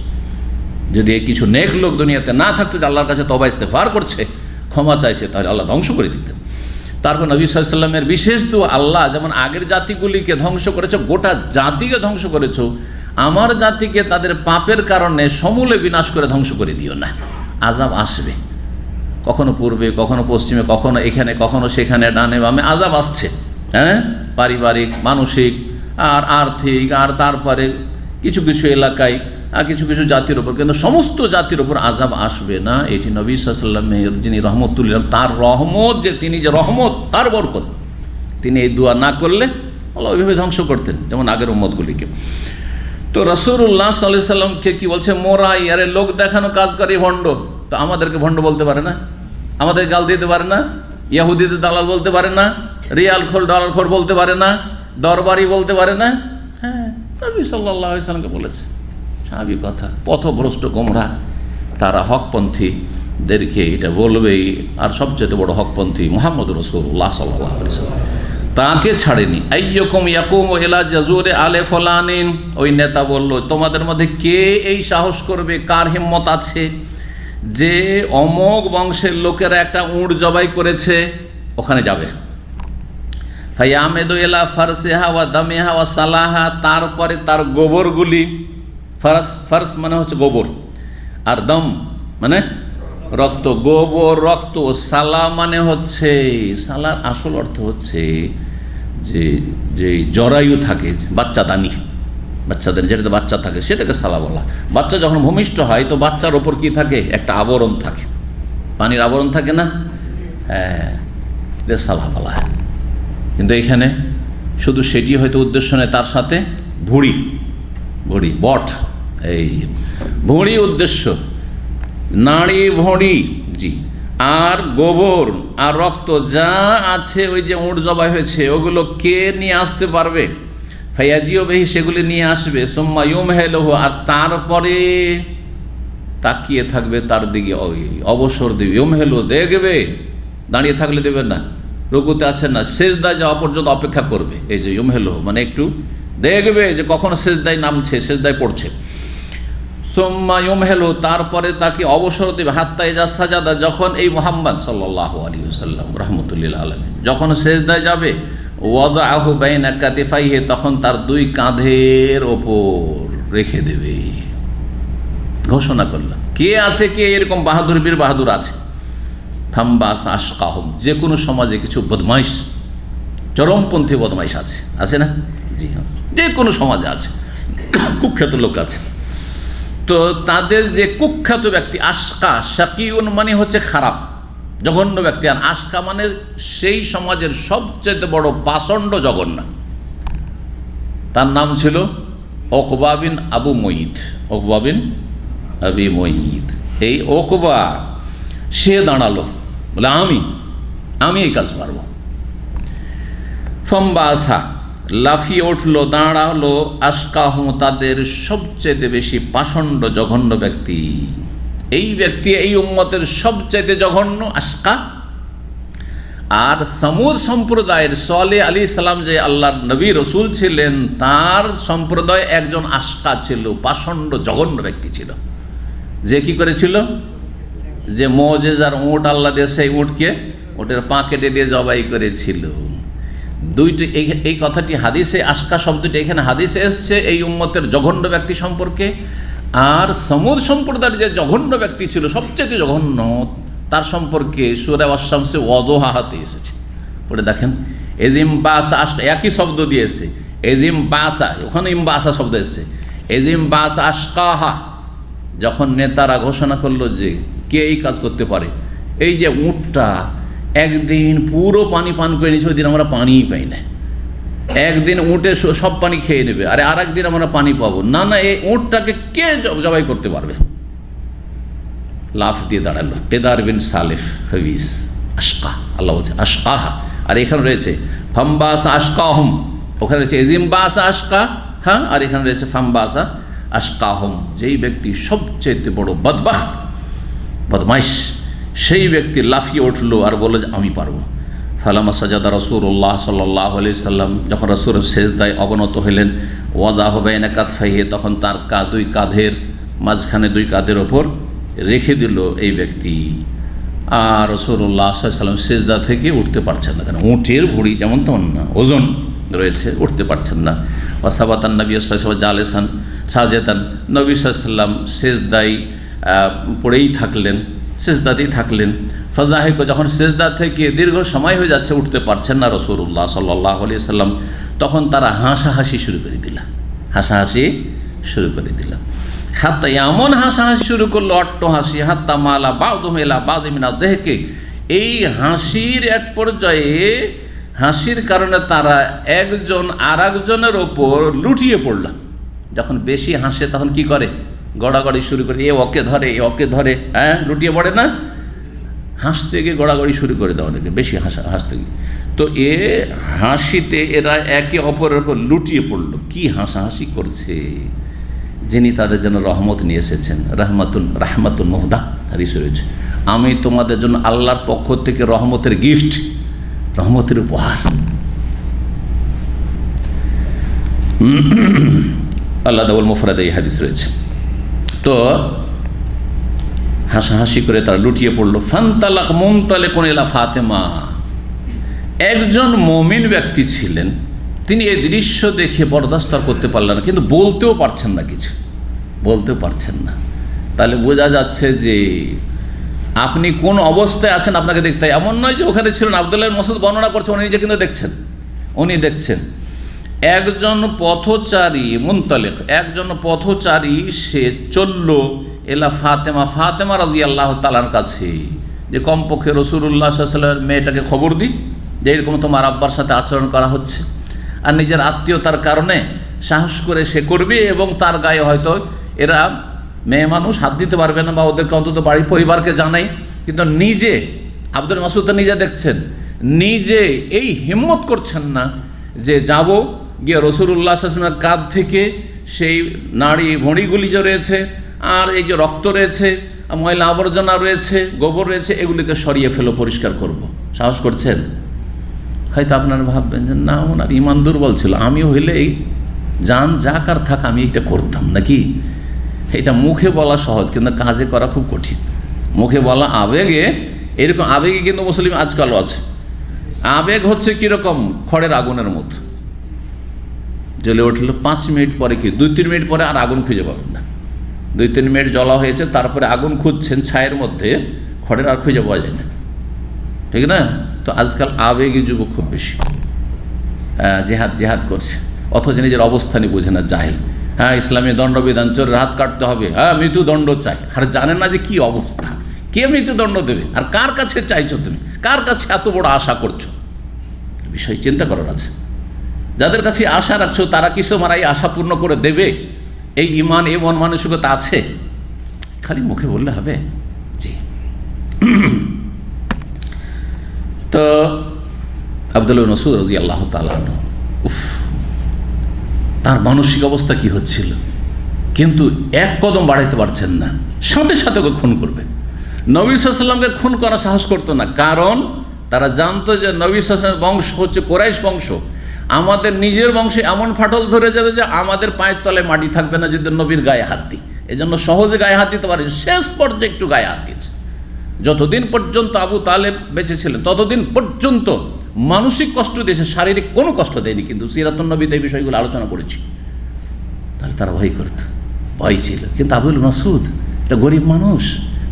যদি কিছু নেক লোক দুনিয়াতে না থাকতো যে আল্লাহর কাছে তওবা ইস্তেগফার করছে, ক্ষমা চাইছে, তাহলে আল্লাহ ধ্বংস করে দিতেন। তারপর নবী সাল্লাল্লাহু আলাইহি ওয়াসাল্লামের বিশেষ দোয়া, আল্লাহ যেমন আগের জাতিগুলিকে ধ্বংস করেছো, গোটা জাতিকে ধ্বংস করেছো, আমার জাতিকে তাদের পাপের কারণে সমূলে বিনাশ করে ধ্বংস করে দিও না। আযাব আসবে, কখনো পূর্বে, কখনো পশ্চিমে, কখনো এখানে, কখনো সেখানে, ডানে বামে আযাব আসছে। হ্যাঁ, পারিবারিক, মানসিক, আর আর্থিক, আর তারপরে কিছু কিছু এলাকায় আর কিছু কিছু জাতির ওপর, কিন্তু সমস্ত জাতির ওপর আযাব আসবে না। এটি নবী সাল্লাল্লাহু আলাইহি ওয়াসাল্লামের, যিনি রহমতুল্লাহ, তার রহমত, যে তিনি যে রহমত, তার বরকত। তিনি এই দোয়া না করলে আল্লাহ ওইভাবে ধ্বংস করতেন যেমন আগের উম্মতগুলিকে। তো রাসূলুল্লাহ সাল্লাল্লাহু আলাইহি ওয়াসাল্লামকে কি বলছে? মোরাই, আরে লোক দেখানো কাজ করে ভণ্ড। তো আমাদেরকে ভণ্ড বলতে পারে না, আমাদের গাল দিতে পারে না, ইহুদিদের দালাল বলতে পারে না, রিয়ালখোর ডলারখোর বলতে পারে না, দরবারি বলতে পারে না। হ্যাঁ, নবী সাল্লাল্লাহু আলাইহি ওয়াসাল্লামকে বলেছে, স্বাভাবিক কথা। পথভ্রষ্ট গোমরা তারা হকপন্থীদেরকে এটা বলবেই। আর সবচেয়ে বড় হকপন্থী মুহাম্মদ রাসূলুল্লাহ সাল্লাল্লাহু আলাইহি ওয়াসাল্লাম, তাকে ছাড়েনি। আইয়ুকুম ইয়াকুমু ইলা জাজুরি আলে ফুলানিন, ওই নেতা বলল, তোমাদের মধ্যে কে এই সাহস করবে, কার হিম্মত আছে যে অমোক বংশের লোকেরা একটা উট জবাই করেছে, ওখানে যাবে। ফায়ামেদু ইলা ফারসিহা ওয়া দামিহা ওয়া সালাহা, তারপরে তার গোবরগুলি, ফার্স মানে হচ্ছে গোবর, আর দম মানে রক্ত, গোবর রক্ত, সালা মানে হচ্ছে, সালার আসল অর্থ হচ্ছে যে জরায়ু থাকে, বাচ্চাদানি, বাচ্চাদের যেটাতে বাচ্চা থাকে সেটাকে সালা বলা। বাচ্চা যখন ভূমিষ্ঠ হয় তো বাচ্চার ওপর কি থাকে? একটা আবরণ থাকে, পানির আবরণ থাকে না? হ্যাঁ, সালা বলা। কিন্তু এখানে শুধু সেটি হয়তো উদ্দেশ্য নয়, তার সাথে ভুঁড়ি, বট, এই ভুঁড়ি উদ্দেশ্য, নাড়ি ভুঁড়ি, জি, আর গোবর আর রক্ত যা আছে ওই যে উট জবাই হয়েছে ওগুলো কে নিয়ে আসতে পারবে? ফায়াজিও বেহি, সেগুলি নিয়ে আসবে। সুম্মা ইউমহিলহু, আর তারপরে তাকিয়ে থাকবে তার দিকে, অবসর দেবে। ইউমহিলহু, দেখবে, দাঁড়িয়ে থাকলে দেবে না, রুকুতে আছে না, সেজদায় যাওয়া পর্যন্ত অপেক্ষা করবে। এই যে ইউমহেলু মানে একটু দেখবে যে কখন সেজদায় নামছে, সেজদায় পড়ছে। সুম্মা ইউমহেলু তারপরে তাকে অবসর দেবে, হাত্তা ইজা সাজাদা যখন এই মুহাম্মদ সাল্লাল্লাহু আলাইহি ওয়াসাল্লাম রাহমাতুল্লিল আলামিন যখন সেজদায় যাবে, ওয়াদাহু বাইনা কাতিফাইহি তখন তার দুই কাঁধের ওপর রেখে দেবে। ঘোষণা করলাম কে আছে, কে এরকম বাহাদুর বীর বাহাদুর আছে। ফাম্বাস আশকাহুম যে কোনো সমাজে কিছু বদমাইশ, চরমপন্থী বদমাইশ আছে না? জি হ্যাঁ, যে কোনো সমাজে আছে, কুখ্যাত লোক আছে। তো তাদের যে কুখ্যাত ব্যক্তি আশকা, শাকিউন মানে হচ্ছে খারাপ জঘন্য ব্যক্তি, আর আশকা মানে সেই সমাজের সবচেয়ে বড় পাষণ্ড জঘন্য। তার নাম ছিল ওকবা বিন আবু মুঈত। ওকবা বিন আবি মুঈত, এই ওকবা সে দাঁড়ালো, বলে আমি এই কাজ পারবো। ফম্বাসা লাফিয়ে উঠলো, দাঁড়ালো, আশকাহু তাদের সবচেয়ে বেশি পাষণ্ড জঘন্য ব্যক্তি। এই ব্যক্তি এই উম্মতের সবচেয়ে জঘন্য আশকা। আর সমুদ সম্প্রদায়ের সালেহ আলাইহিস সালাম যে আল্লাহর নবী রসুল ছিলেন, তার সম্প্রদায় একজন আশকা ছিল, পাষণ্ড জঘন্য ব্যক্তি ছিল, যে কি করেছিল, যে মুজিজার উট আল্লাহ দিয়ে সেই উটকে ওটের পা কেটে দিয়ে জবাই করেছিল। দুইটি এই কথাটি হাদিসে, আশকা শব্দটি এখানে হাদিসে এসছে এই উম্মতের জঘন্য ব্যক্তি সম্পর্কে। আর সমুদ সম্প্রদায়ের যে জঘন্য ব্যক্তি ছিল, সবচেয়ে জঘন্য, তার সম্পর্কে সূরা আশ-শামসে ওয়াদুহাতে এসেছে। পড়ে দেখেন, এজিম বাসা আশকা একই শব্দ দিয়েছে, এজিম বাসা, ওখানে ইমবাসা শব্দ এসছে। এজিম বাসা আশকাহা যখন নেতারা ঘোষণা করলো যে কে এই কাজ করতে পারে, এই যে উটটা একদিন পুরো পানি পান করে নিয়েছে, ওই দিন আমরা পানিই পাই না। একদিন উটে সব পানি খেয়ে নেবে, আর একদিন আমরা পানি পাবো না। এই উটটাকে কে জবাই করতে পারবে? লাফ দিয়ে দাঁড়ালো কেদার বিন সালেফ হাবিস আশকা, আল্লাহ বলছে আশকাহা। আর এখানে রয়েছে ফাম্বাসা আশকাহুম, ওখানে রয়েছে এজিমবাসা আশকা, হ্যাঁ, আর এখানে রয়েছে ফাম্বাসা আশকাহুম। যেই ব্যক্তি সবচেয়ে বড় বদবাখত, বদমাইশ, সেই ব্যক্তি লাফিয়ে উঠলো আর বলল যে আমি পারবো। ফালামা সাজাদা রাসূলুল্লাহ সাল্লাল্লাহু আলাইহি সাল্লাম যখন রাসূল সেজদায় অবনত হইলেন, ওয়াদাহু বাইনা কাতফাইহি তখন তার দুই কাঁধের মাঝখানে, দুই কাঁধের ওপর রেখে দিল এই ব্যক্তি। আর রাসূলুল্লাহ সাল্লাল্লাহু আলাইহি সাল্লাম সেজদা থেকে উঠতে পারছেন না, কেন উটের ভুঁড়ি যেমন তেমন না, ওজন রয়েছে, উঠতে পারছেন না। ওয়াসাবাতান নবী সাল্লাল্লাহু আলাইহি ওয়াসাল্লাম জালেসান সাজেদান, নবী সাল্লাল্লাহু আলাইহি ওয়াসাল্লাম সেজদায় পড়েই থাকলেন, সেজদাতেই থাকলেন। ফাজাহিক যখন সেজদা থেকে দীর্ঘ সময় হয়ে যাচ্ছে, উঠতে পারছেন না রাসূলুল্লাহ সাল্লাল্লাহু আলাইহি ওয়াসাল্লাম, তখন তারা হাসাহাসি শুরু করে দিল, হাসাহাসি শুরু করে দিল। হাত্তা এমন হাসাহাসি শুরু করলো, অট্ট হাসি, হাত্তা মালা বাউদুহুম ইলা বাউদিন মিনাদ দেহকে, এই হাসির এক পর্যায়ে, হাসির কারণে তারা একজন আর একজনের ওপর লুটিয়ে পড়ল। যখন বেশি হাসে তখন কি করে, গড়াগড়ি শুরু করে, এ ওকে ধরে, এ ওকে ধরে, হ্যাঁ, লুটিয়ে পড়ে না, হাসতে গিয়ে গড়াগড়ি শুরু করে দেওয়া, অনেকে বেশি হাসতে গিয়ে। তো এ হাসিতে এরা একে অপরের ওপর লুটিয়ে পড়লো। কি হাসাহাসি করছে, যিনি তাদের জন্য রহমত নিয়ে এসেছেন, রাহমাতুন মুহদা হাদিসে রয়েছে, আমি তোমাদের জন্য আল্লাহর পক্ষ থেকে রহমতের গিফট, রহমতের উপহার। আল্লাহ দাউল মুফরাদে এই হাদিস রয়েছে। তো হাসাহাসি করে তারা লুটিয়ে পড়লো। ফান্তালাক মুমতালিকুন ইলা ফাতেমা, একজন মুমিন ব্যক্তি ছিলেন, তিনি এই দৃশ্য দেখে বরদাস্ত করতে পারলেন না, কিন্তু বলতেও পারছেন না, কিছু বলতেও পারছেন না। তাহলে বোঝা যাচ্ছে যে আপনি কোন অবস্থায় আছেন আপনাকে দেখতে হয়। এমন নয় যে ওখানে ছিলেন, আব্দুল্লাহ ইবনে মাসউদ বর্ণনা করছে, উনি নিজে কিন্তু দেখছেন, উনি দেখছেন একজন পথচারী, মুনতালিক একজন পথচারী, সে চলল এলা ফাতেমা, ফাতেমা রাদিয়াল্লাহু তাআলার কাছে, যে কমপক্ষে রাসূলুল্লাহ সাল্লাল্লাহু আলাইহি ওয়াসাল্লামের মেয়েটাকে খবর দিই যে এরকম তোমার আব্বার সাথে আচরণ করা হচ্ছে। আর নিজের আত্মীয়তার কারণে সাহস করে সে করবে, এবং তার গায়ে হয়তো এরা মেয়ে মানুষ হাত দিতে পারবে না, বা ওদেরকে অন্তত বাড়ির পরিবারকে জানাই, কিন্তু নিজে আব্দুল মাসউদ নিজে দেখছেন, নিজে এই হিম্মত করছেন না যে যাব গিয়ে রাসূলুল্লাহ সাল্লাল্লাহু আলাইহি ওয়াসাল্লামের কাঁধ থেকে সেই নাড়ি ভুঁড়িগুলি যে রয়েছে, আর এই যে রক্ত রয়েছে, ময়লা আবর্জনা রয়েছে, গোবর রয়েছে, এগুলিকে সরিয়ে ফেলো, পরিষ্কার করব। সাহস করছেন? হয়তো আপনারা ভাববেন যে না, ওনার ইমান দুর্বল ছিল, আমি হইলে এই জান যাক আর থাক আমি এটা করতাম নাকি। এটা মুখে বলা সহজ, কিন্তু কাজে করা খুব কঠিন। মুখে বলা, আবেগে, এরকম আবেগে কিন্তু মুসলিম আজকালও আছে। আবেগ হচ্ছে কীরকম, খড়ের আগুনের মতো, জ্বলে উঠল 5 মিনিট পরে, কি 2-3 মিনিট পরে আর আগুন খুঁজে পাবেন না। 2-3 মিনিট জ্বলা হয়েছে, তারপরে আগুন খুঁজছেন ছায়ের মধ্যে, খড়ের আর খুঁজে পাওয়া যায় না, ঠিক না? তো আজকাল আবেগী যুবক খুব বেশি, জেহাদ জেহাদ করছে, অথচ নিজের অবস্থানই বোঝে না, জাহেল। হ্যাঁ, ইসলামী দণ্ডবিধান, চোরের হাত কাটতে হবে, হ্যাঁ মৃত্যুদণ্ড চাই, আর জানে না যে কি অবস্থা, কে মৃত্যুদণ্ড দেবে, আর কার কাছে চাইছো তুমি, কার কাছে এত বড় আশা করছো। বিষয় চিন্তা করার আছে। যাদের কাছে আশা রাখছো তারা কিছু মারাই আশা পূর্ণ করে দেবে, এই ইমান, এই মন মানসিকতা আছে? খালি মুখে বললে হবে? জি। তো আব্দুল্লাহ ইবনে মাসউদ রাদিয়াল্লাহু তাআলা আনহু, তার মানসিক অবস্থা কি হচ্ছিল, কিন্তু এক কদম বাড়াইতে পারছেন না, সাথে সাথে ওকে খুন করবে। নবী সাল্লাল্লাহু আলাইহি ওয়াসাল্লামকে খুন করার সাহস করতো না, কারণ তারা জানতো যে নবী সাল্লাল্লাহু আলাইহি ওয়াসাল্লামের বংশ হচ্ছে কুরাইশ বংশ। আমাদের নিজের বংশে এমন ফাটল ধরে যাবে যে আমাদের পায়ের তলায় মাটি থাকবে না যদি নবীর গায়ে হাত দিই। এই জন্য সহজে গায়ে হাত দিতে পারে, শেষ পর্যায়ে একটু গায়ে হাত দিয়েছে। যতদিন পর্যন্ত আবু তালেব বেঁচে ছিলেন ততদিন পর্যন্ত মানসিক কষ্ট দিয়েছে, শারীরিক কোনো কষ্ট দেয়নি। কিন্তু সিরাতুন নবীতে এই বিষয়গুলো আলোচনা করেছি। তাহলে তারা ভয় করত, ভয় ছিল। কিন্তু আবুল মাসুদ একটা গরিব মানুষ,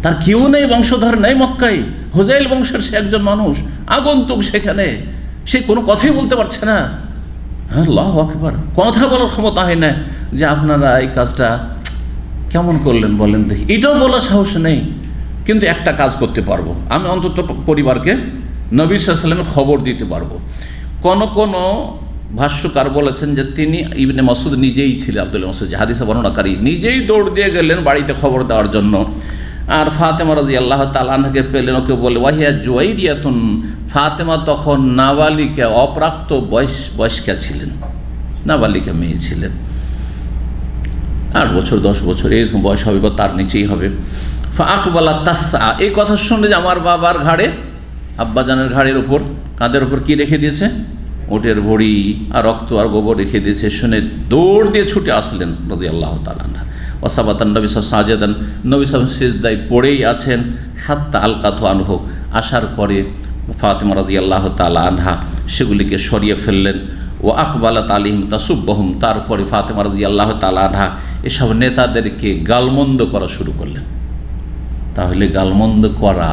তার কেউ নেই, বংশধর নেই মক্কায়, হুজাইল বংশের সে একজন মানুষ, আগন্তুক সেখানে, সে কোনো কথাই বলতে পারছে না। আল্লাহু আকবার, কথা বলার ক্ষমতা হয় না যে আপনারা এই কাজটা কেমন করলেন বলেন দেখি, এটাও বলার সাহস নেই। কিন্তু একটা কাজ করতে পারবো, আমি অন্তত পরিবারকে নবী সাল্লাল্লাহু আলাইহি ওয়াসাল্লামের খবর দিতে পারবো। কোন ভাষ্যকার বলেছেন যে তিনি ইবনে মাসউদ নিজেই ছিলেন, আব্দুল্লাহ মাসউদ যে হাদিসে বর্ণনাকারী, নিজেই দৌড় দিয়ে গেলেন বাড়িতে খবর দেওয়ার জন্য। আর ফাতেমা রাদিয়াল্লাহু তাআলা আনহাকে পেলেন, ওকে বলে ওয়াহিয়া জুয়াইরিয়াতুন, ফাতেমা তখন নাবালিকা, অপ্রাপ্ত বয়স্কা ছিলেন, নাবালিকা মেয়ে ছিলেন, 8 বছর 10 বছর এরকম বয়স হবে, বা তার নিচেই হবে। ফাআকবালা তাসআ, এই কথা শুনলে যে আমার বাবার ঘাড়ে, আব্বাজানের ঘাড়ের ওপর, কাঁধের ওপর কি রেখে দিয়েছে, উটের ভড়ি আর রক্ত আর গোবর রেখে দিয়েছে, শুনে দৌড় দিয়ে ছুটে আসলেন রাদিয়াল্লাহু তাআলা আনহা। ওয়াসাবাতান নবী সাজেদান, নবী সাল্লাল্লাহু সিজদায় পড়েই আছেন। হাত্তা আলকাতু আনহু, আসার পরে ফাতেমা রাদিয়াল্লাহু তাআলা আনহা সেগুলিকে সরিয়ে ফেললেন। ও আকবালাত আলাইহিম তাসুব্বুহুম, তারপরে ফাতেমা রাদিয়াল্লাহু তাআলা আনহা এসব নেতাদেরকে গালমন্দ করা শুরু করলেন। তাহলে গালমন্দ করা,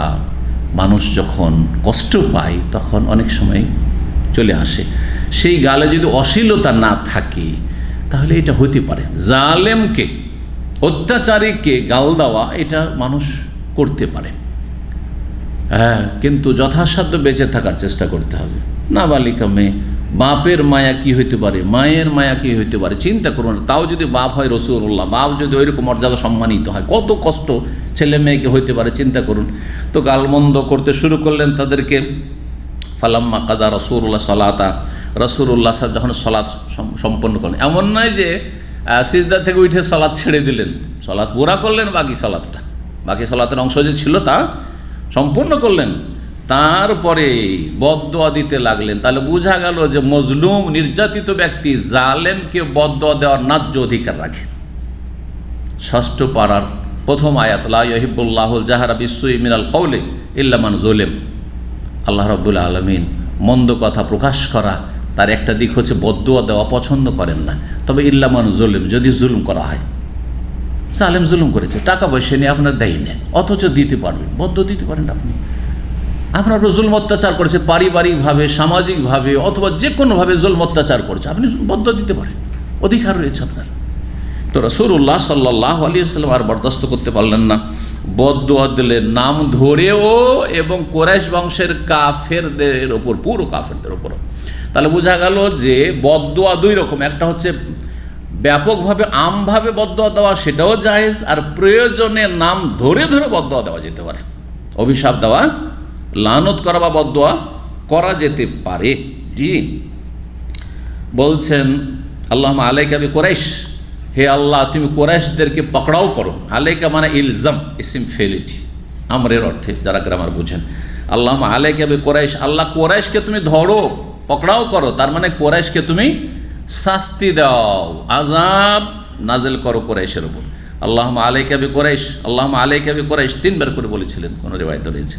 মানুষ যখন কষ্ট পায় তখন অনেক সময় চলে আসে। সেই গালে যদি অশ্লীলতা না থাকে তাহলে এটা হতে পারে। জালেমকে, অত্যাচারীকে গাল দেওয়া এটা মানুষ করতে পারে, হ্যাঁ, কিন্তু যথাসাধ্য বেঁচে থাকার চেষ্টা করতে হবে। নাবালিকা মেয়ে, বাপের মায়া কি হইতে পারে, মায়ের মায়া কি হইতে পারে চিন্তা করুন। তাও যদি বাপ হয় রাসূলুল্লাহ, বাপ যদি ওইরকম মর্যাদা সম্মানিত হয়, কত কষ্ট ছেলে মেয়েকে হইতে পারে চিন্তা করুন। তো গালমন্দ করতে শুরু করলেন তাদেরকে। ফালাম্মা কাদা রাসূলুল্লাহ সালাতা, রাসূলুল্লাহ যখন সালাত সম্পন্ন করলেন, এমন নয় যে সিজদা থেকে উঠে সালাত ছেড়ে দিলেন, সালাত পুরা করলেন, বাকি সালাতের অংশ যে ছিল তা সম্পূর্ণ করলেন, তারপরে বদদোয়া দিতে লাগলেন। তাহলে বোঝা গেল যে মজলুম, নির্যাতিত ব্যক্তি জালেমকে বদদোয়া দেওয়ার ন্যায্য অধিকার রাখে। 6ষ্ঠ পারার প্রথম আয়াত, লা ইউহিব্বুল্লাহুল জাহরা বিসসুই মিনাল কওলি ইল্লা মান যুলিম। আল্লাহ রাব্বুল আলামিন মন্দ কথা প্রকাশ করা, তার একটা দিক হচ্ছে বদদোয়া দেওয়া পছন্দ করেন না, তবে ইল্লা মান যুলিম, যদি জুলুম করা হয়। জালেম জুলুম করেছে, টাকা পয়সা নিয়ে আপনার দেয় না, অথচ দিতে পারবেন, বদদোয়া দিতে পারেন আপনি। আপনার জুলম অত্যাচার করেছে, পারিবারিকভাবে, সামাজিকভাবে, অথবা যে কোনোভাবে জুলম অত্যাচার করেছে, আপনি বদদোয়া দিতে পারেন, অধিকার রয়েছে আপনার। তো রাসূলুল্লাহ সাল্লাল্লাহু আলাইহি ওয়াসাল্লাম আর বরদাস্ত করতে পারলেন না, বদদোয়া দিলেন নাম ধরেও, এবং কুরাইশ বংশের কাফেরদের ওপর, পুরো কাফেরদের ওপর। তাহলে বোঝা গেল যে বদদোয়া 2 রকম, একটা হচ্ছে ব্যাপকভাবে আমভাবে বদদোয়া দেওয়া, সেটাও জায়েজ, আর প্রয়োজনে নাম ধরে ধরে বদদোয়া দেওয়া যেতে পারে, অভিশাপ দেওয়া, লানত করা বা বদদোয়া করা যেতে পারে। জি, বলছেন আল্লাহুম্মা আলাইকা বিকুরাইশ, হে আল্লাহ তুমি কুরাইশদেরকে পকড়াও করো। আলাইকা মানে ইলজাম, ইসিম ফেলিটি, আমরের অর্থে যারা গ্রামার বুঝেন। আল্লাহুম্মা আলাইকা বিকুরাইশ, আল্লাহ কুরাইশকে তুমি ধরো, পকড়াও করো, তার মানে কোরাইশকে তুমি শাস্তি দাও, আযাব নাজিল করো কোরাইশের উপর। আল্লাহুম্মা আলাইকা বিকুরাইশ, আল্লাহুম্মা আলাইকা বিকুরাইশ 3 বার করে বলেছিলেন, কোন রিওয়ায়াতে রয়েছে।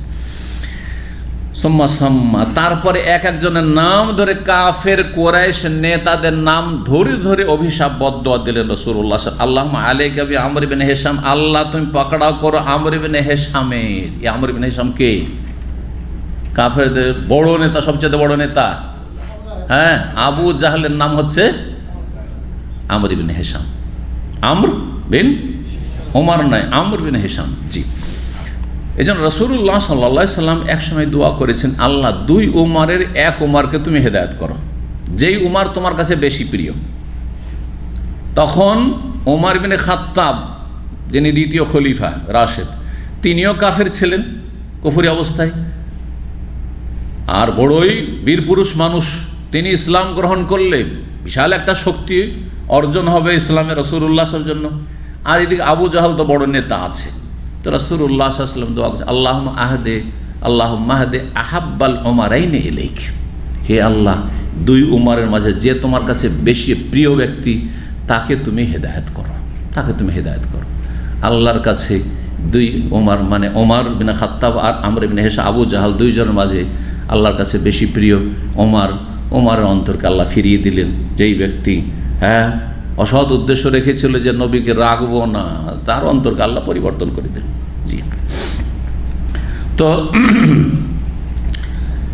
সুম্মা সাম্মা, তারপরে এক একজনের নাম ধরে কাফের কোরাইশ নেতাদের নাম ধরে ধরে অভিশাপ বদদোয়া দিলেন রাসূলুল্লাহ। আল্লাহুম্মা আলাইকা বি আমর ইবনে হিশাম, আল্লাহ তুমি পাকড়াও করো আমর ইবনে হিশামের। এই আমর ইবনে হিশাম কে? কাফেরদের বড় নেতা, সবচেয়ে বড় নেতা। হ্যাঁ, আবু জাহলের নাম হচ্ছে আমর ইবনে হিশাম। আমর বিন ওমর নয়, আমর বিন হিশাম। জি, এই জন্য রাসূলুল্লাহ সাল্লাল্লাহু আলাইহি সাল্লাম একসময় দোয়া করেছেন, আল্লাহ 2 উমারের এক উমারকে তুমি হেদায়েত করো, যেই উমার তোমার কাছে বেশি প্রিয়। তখন ওমর বিন খাত্তাব, যিনি দ্বিতীয় খলিফা রাশেদ, তিনিও কাফের ছিলেন, কুফরি অবস্থায়, আর বড়ই বীরপুরুষ মানুষ। তিনি ইসলাম গ্রহণ করলে বিশাল একটা শক্তি অর্জন হবে ইসলামের রাসূলুল্লাহর জন্য। আর এদিকে আবু জাহল তো বড় নেতা আছে। তো রাসূলুল্লাহ সাল্লাল্লাহু আলাইহি ওয়াসাল্লাম দোয়া করছেন, আল্লাহুম্মা আহদে আহাব্বাল উমারাইনি ইলাইক, হে আল্লাহ 2 উমারের মাঝে যে তোমার কাছে বেশি প্রিয় ব্যক্তি তাকে তুমি হেদায়েত করো, তাকে তুমি হেদায়েত করো। আল্লাহর কাছে 2 উমার মানে ওমর বিন খাত্তাব আর আমর ইবনে হিশাম, আবু জাহল 2 জনের মাঝে আল্লাহর কাছে বেশি প্রিয় ওমরের অন্তরকে আল্লাহ ফিরিয়ে দিলেন। যেই ব্যক্তি অসৎ উদ্দেশ্য রেখেছিল যে নবীকে রাখবো না, তার অন্তরকে আল্লাহ পরিবর্তন করে দিলেন। জি, তো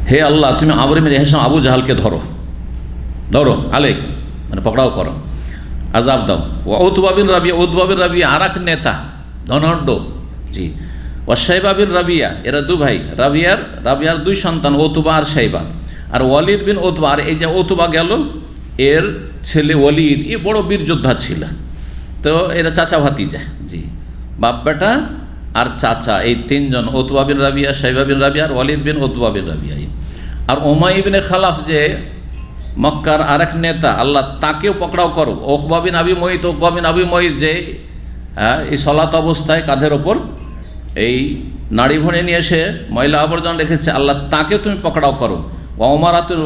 হে আল্লাহ তুমি আমর ইবনে হিশাম আবু জাহলকে ধরো আলাইক, মানে পকড়াও করো, আযাব দাও। উতবা বিন রাবিয়া আর এক নেতা, ধনাঢ্য। জি, শাইবা বিন রাবিয়া, এরা 2 ভাই। রাবিয়ার 2 সন্তান, উতবা আর শাইবা। আর ওয়ালিদ বিন উতবা, আর এই যে উতবা গেল, এর ছেলে ওয়ালিদ, এ বড় বীর যোদ্ধা ছিল। তো এরা চাচা ভাতিজা। জি, বাপ বেটা আর চাচা, এই 3 জন, উতবা বিন রাবিয়া, শাইবা বিন রাবিয়া আর ওয়ালিদ বিন উতবা বিন রাবিয়া। আর উমাইয়া ইবনে খালাফ যে মক্কার আরেক নেতা, আল্লাহ তাকেও পকড়াও করো। উকবা বিন আবি মুয়ত যে এই সলাত অবস্থায় কাঁধের ওপর এই নাড়ি ভরে নিয়ে এসে ময়লা আবর্জনা রেখেছে, আল্লাহ তাকেও তুমি পকড়াও করো। ওমরাতুল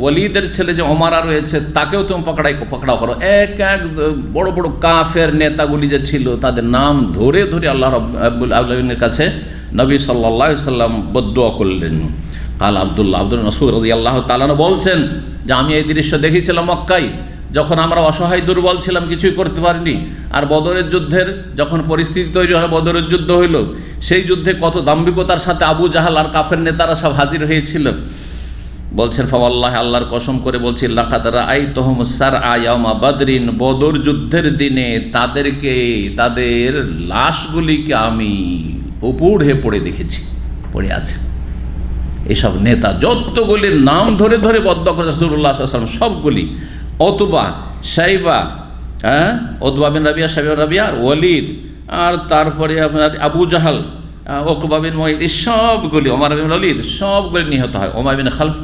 ওয়ালিদের ছেলে যে ওমারা রয়েছে তাকেও তুমি পকড়াও করো। এক বড় বড় কাফের নেতাগুলি যে ছিল তাদের নাম ধরে ধরে আল্লাহ রাব্বুল আলামিনের কাছে নবী সাল্লাল্লাহু আলাইহি সাল্লাম বদদুয়া করলেন। কাল আব্দুল মাসউদ রাদিয়াল্লাহু তাআলা বলছেন যে আমি এই দৃশ্য দেখেছিলাম মক্কায়, যখন আমরা অসহায় দুর্বল ছিলাম, কিছুই করতে পারিনি। আর বদরের যুদ্ধের যখন পরিস্থিতি তৈরি হলো, বদরের যুদ্ধ হইল, সেই যুদ্ধে কত দাম্ভিকতার সাথে আবু জাহাল আর কাফের নেতারা সব হাজির হয়েছিল। বলছেন ফাওয়াল্লাহি, আল্লাহর কসম করে বলছি, লাকাদ রাআইতুহুম সারআ ইয়াওমা বদরিন, বদর যুদ্ধের দিনে তাদের লাশগুলিকে আমি উপর হয়ে পড়ে দেখেছি, পড়ে আছে। এইসব নেতা যতগুলির নাম ধরে ধরে বদদুয়া করে রাসূলুল্লাহ সাল্লাল্লাহু আলাইহি ওয়াসাল্লাম, সবগুলি, উতবা, শাইবা, উতবা বিন রাবিয়া, শাইবা রাবিয়া আর ওয়ালিদ, আর তারপরে আপনার আবু জাহাল, উকবা বিন মুয়ত, এই সবগুলি, ওমর বিন ওয়ালিদ, সবগুলি নিহত হয়। ওমর বিন খালফ,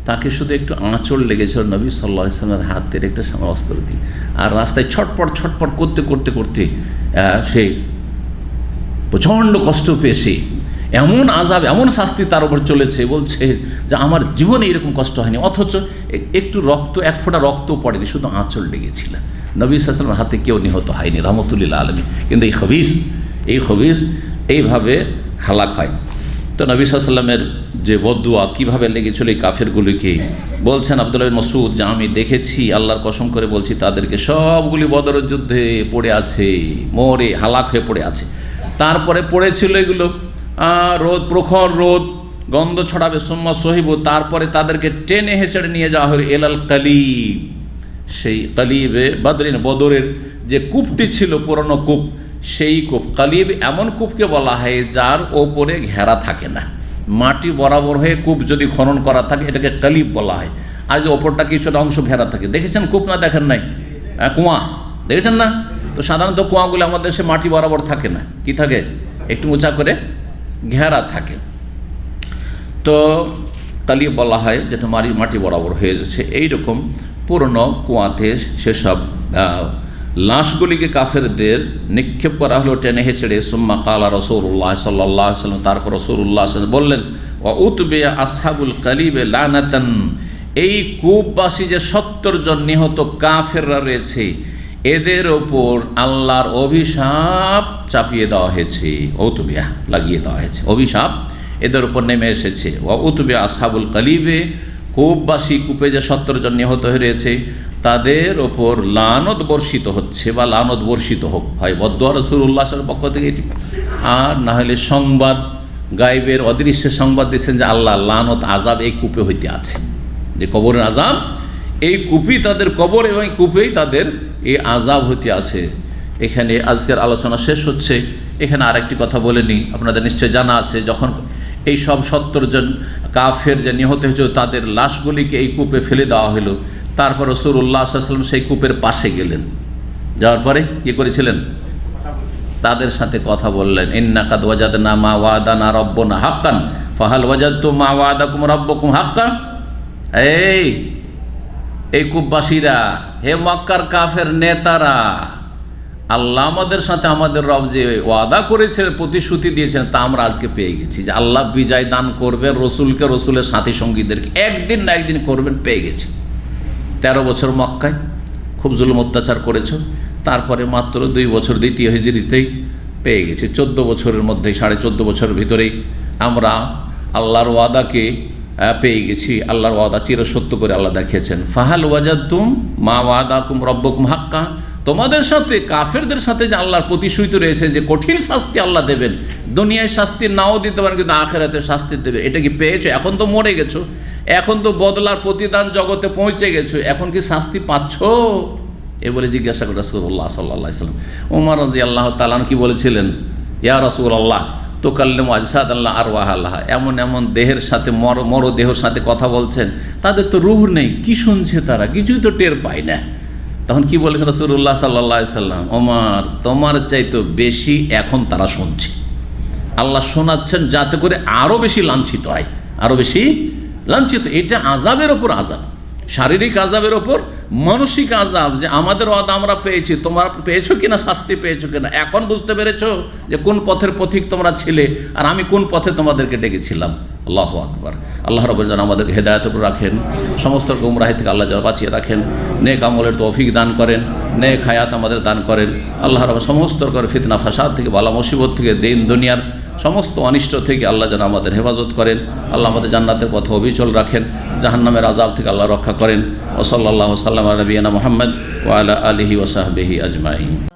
তাকে শুধু একটু আঁচড় লেগেছিল নবী সাল্লাল্লাহু আলাইহি ওয়াসাল্লামের হাতের একটা অস্ত্র দিয়ে, আর রাস্তায় ছটপট করতে সে প্রচণ্ড কষ্ট পেয়েছে। এমন আযাব, এমন শাস্তি তার উপর চলেছে, বলছে যে আমার জীবনে এরকম কষ্ট হয়নি, অথচ একটু রক্ত, 1 ফোঁটা রক্ত পড়েনি, শুধু আঁচড় লেগেছিল। নবী সাল্লাল্লাহু আলাইহি ওয়াসাল্লামের হাতে কেউ নিহত হয়নি, রাহমাতুল্লিল আলামিন। কিন্তু এই খবিস এইভাবে হালাক হয়। তো নবী সাল্লাল্লাহু আলাইহি ওয়াসাল্লামের যে বদদুয়া কীভাবে লেগেছিল এই কাফেরগুলিকে, বলছেন আব্দুল্লাহ বিন মাসউদ যে আমি দেখেছি, আল্লাহর কসম করে বলছি, তাদেরকে সবগুলি বদরের যুদ্ধে পড়ে আছে, মরে হালাক হয়ে পড়ে আছে। তারপরে পড়েছিল এগুলো প্রখর রোদ, গন্ধ ছড়াবে, সুম্মা সহিবু, তারপরে তাদেরকে টেনে হেঁচড়ে নিয়ে যাওয়া হলো এলাল কালিব, সেই কালিবে বদরের যে কূপটি ছিল, পুরনো কূপ, সেই কূপ। কালিব এমন কূপকে বলা হয় যার ওপরে ঘেরা থাকে না, মাটি বরাবর হয়ে কূপ যদি খনন করা থাকে এটাকে কালিব বলা হয়। আর যে ওপরটা কিছুটা অংশ ঘেরা থাকে, দেখেছেন কূপ? না দেখেন নাই? কুয়া দেখেছেন না? তো সাধারণত কুয়াগুলো আমাদের দেশে মাটি বরাবর থাকে না, কি থাকে? একটু উঁচা করে ঘেরা থাকে। তো কালিব বলা হয় যেটা মাটি বরাবর হয়ে যাচ্ছে। এইরকম পুরনো কুয়াতে সেসব লাশগুলিকে কাফেরদের নিক্ষেপ করা হলো টেনে হেঁচড়ে। সুম্মা কালা রাসূলুল্লাহ সাল্লাল্লাহু আলাইহি ওয়াসাল্লাম, তারপর রাসূলুল্লাহ সাল্লাল্লাহু আলাইহি ওয়াসাল্লাম বললেন, ওয়া উতবিয়া আসহাবুল কালিবে লানাতান, এই কূপবাসী যে 70 জন নিহত কাফেররা রয়েছে, এদের ওপর আল্লাহর অভিশাপ চাপিয়ে দেওয়া হয়েছে, ঔতুবিয়া লাগিয়ে দেওয়া হয়েছে, অভিশাপ এদের উপর নেমে এসেছে। উতুবিয়া আসহাবুল কালিবে, কূপবাসী, কূপে যে 70 জন নিহত হয়ে রয়েছে তাদের ওপর লানত বর্ষিত হচ্ছে, বা লানত বর্ষিত হোক, হয় বদদুয়া রাসূলুল্লাহ সাল্লাল্লাহু আলাইহি ওয়াসাল্লামের পক্ষ থেকে এটি, আর না হলে সংবাদ, গায়েবের অদৃশ্য সংবাদ দিচ্ছেন যে আল্লাহ লানত আযাব এই কূপে হইতে আছে, যে কবরের আযাব এই কূপই তাদের কবর এবং কূপেই তাদের এই আযাব হইতে আছে। এখানে আজকের আলোচনা শেষ হচ্ছে। এখানে আরেকটি কথা বলে নিই, আপনাদের নিশ্চয় জানা আছে, যখন এই সব 70 জন কাফের যে নিহত হয়েছিল তাদের লাশগুলিকে এই কূপে ফেলে দেওয়া হলো, তারপর রাসূলুল্লাহ সাল্লাল্লাহু আলাইহি ওয়াসাল্লাম সেই কূপের পাশে গেলেন, যাওয়ার পরে কী করেছিলেন? তাদের সাথে কথা বললেন, ইন্না কাদ ওয়াজাদনা মা ওয়াদানা রাব্বুনা হাক্কান ফাহাল ওয়াজাদতুম মা ওয়াদাকুম রাব্বুকুম হাক্কান। এই কূপবাসীরা, হে মক্কার কাফের নেতারা, আল্লাহ আমাদের সাথে আমাদের রব যে ওয়াদা করেছে, প্রতিশ্রুতি দিয়েছেন, তা আমরা আজকে পেয়ে গেছি, যে আল্লাহ বিজয় দান করবে রসুলকে, রসুলের সাথী সঙ্গীদেরকে একদিন না একদিন করবেন, পেয়ে গেছি। 13 বছর মক্কায় খুব জুলুম অত্যাচার করেছো, তারপরে মাত্র 2 বছর দ্বিতীয় হিজরিতেই পেয়ে গেছি। 14 বছরের মধ্যে, 14.5 বছরের ভিতরেই আমরা আল্লাহর ওয়াদাকে পেয়ে গেছি। আল্লাহর ওয়াদা চিরসত্য করে আল্লাহ দেখিয়েছেন। ফাহাল ওয়াজাদতুম মা ওয়াদাকুম রব্বুকুম হাক্কা, তোমাদের সাথে কাফেরদের সাথে যে আল্লাহর প্রতিশ্রুতি রয়েছে যে কঠিন শাস্তি আল্লাহ দেবেন, দুনিয়ায় শাস্তি নাও দিতে পারেন কিন্তু আখিরাতে শাস্তি দেবে, এটা কি পেয়েছো? এখন তো মরে গেছো, এখন তো বদলার প্রতিদান জগতে পৌঁছে গেছো, এখন কি শাস্তি পাচ্ছ? এ বলে জিজ্ঞাসা করে রাসূলুল্লাহ সাল্লাল্লাহু আলাইহি ওয়াসাল্লাম। ওমর রাদিয়াল্লাহু তাআলা কি বলেছিলেন? ইয়া রাসূলুল্লাহ তুকাল্লিমু আজসাদাল্লাহ আরওয়াহাল্লাহ, এমন এমন দেহের সাথে, মর দেহের সাথে কথা বলছেন, তাদের তো রূহ নেই, কি শুনছে তারা? কিছুই তো টের পায় না। তখন কি বলেছেন রাসূলুল্লাহ সাল্লাল্লাহু আলাইহি ওয়াসাল্লাম? ওমর, তোমার চাইতে বেশি এখন তারা শুনছে। আল্লাহ শোনাচ্ছেন যাতে করে আরও বেশি লাঞ্ছিত হয়, আরও বেশি লাঞ্ছিত। এটা আযাবের ওপর আযাব, শারীরিক আযাবের ওপর মানসিক আযাব, যে আমাদের ওয়াদা আমরা পেয়েছি, তোমরা পেয়েছো কিনা, শাস্তি পেয়েছো কিনা, এখন বুঝতে পেরেছো যে কোন পথের পথিক তোমরা ছিলে আর আমি কোন পথে তোমাদেরকে ডেকেছিলাম। আল্লাহু আকবার। আল্লাহ রাব্বুল যেন আমাদেরকে হেদায়েতের উপর রাখেন, সমস্ত গুমরাহি থেকে আল্লাহ যেন বাঁচিয়ে রাখেন, নেক আমলের তৌফিক দান করেন, নেক হায়াত আমাদের দান করেন। আল্লাহ রাব্বুল সমস্ত রকমের ফিতনা ফাসাদ থেকে, বালা মুসিবত থেকে, দিন দুনিয়ার সমস্ত অনিষ্ট থেকে আল্লাহ যেন আমাদের হেফাজত করেন। আল্লাহ আমাদের জান্নাতের পথে অবিচল রাখেন, জাহান্নামের আযাব থেকে আল্লাহ রক্ষা করেন। ওয়া সাল্লাল্লাহু ওয়া সাল্লামা আলা নবিয়িনা মুহাম্মদ ওয়া আলা আলিহি ওয়া সাহবিহি আজমাইন।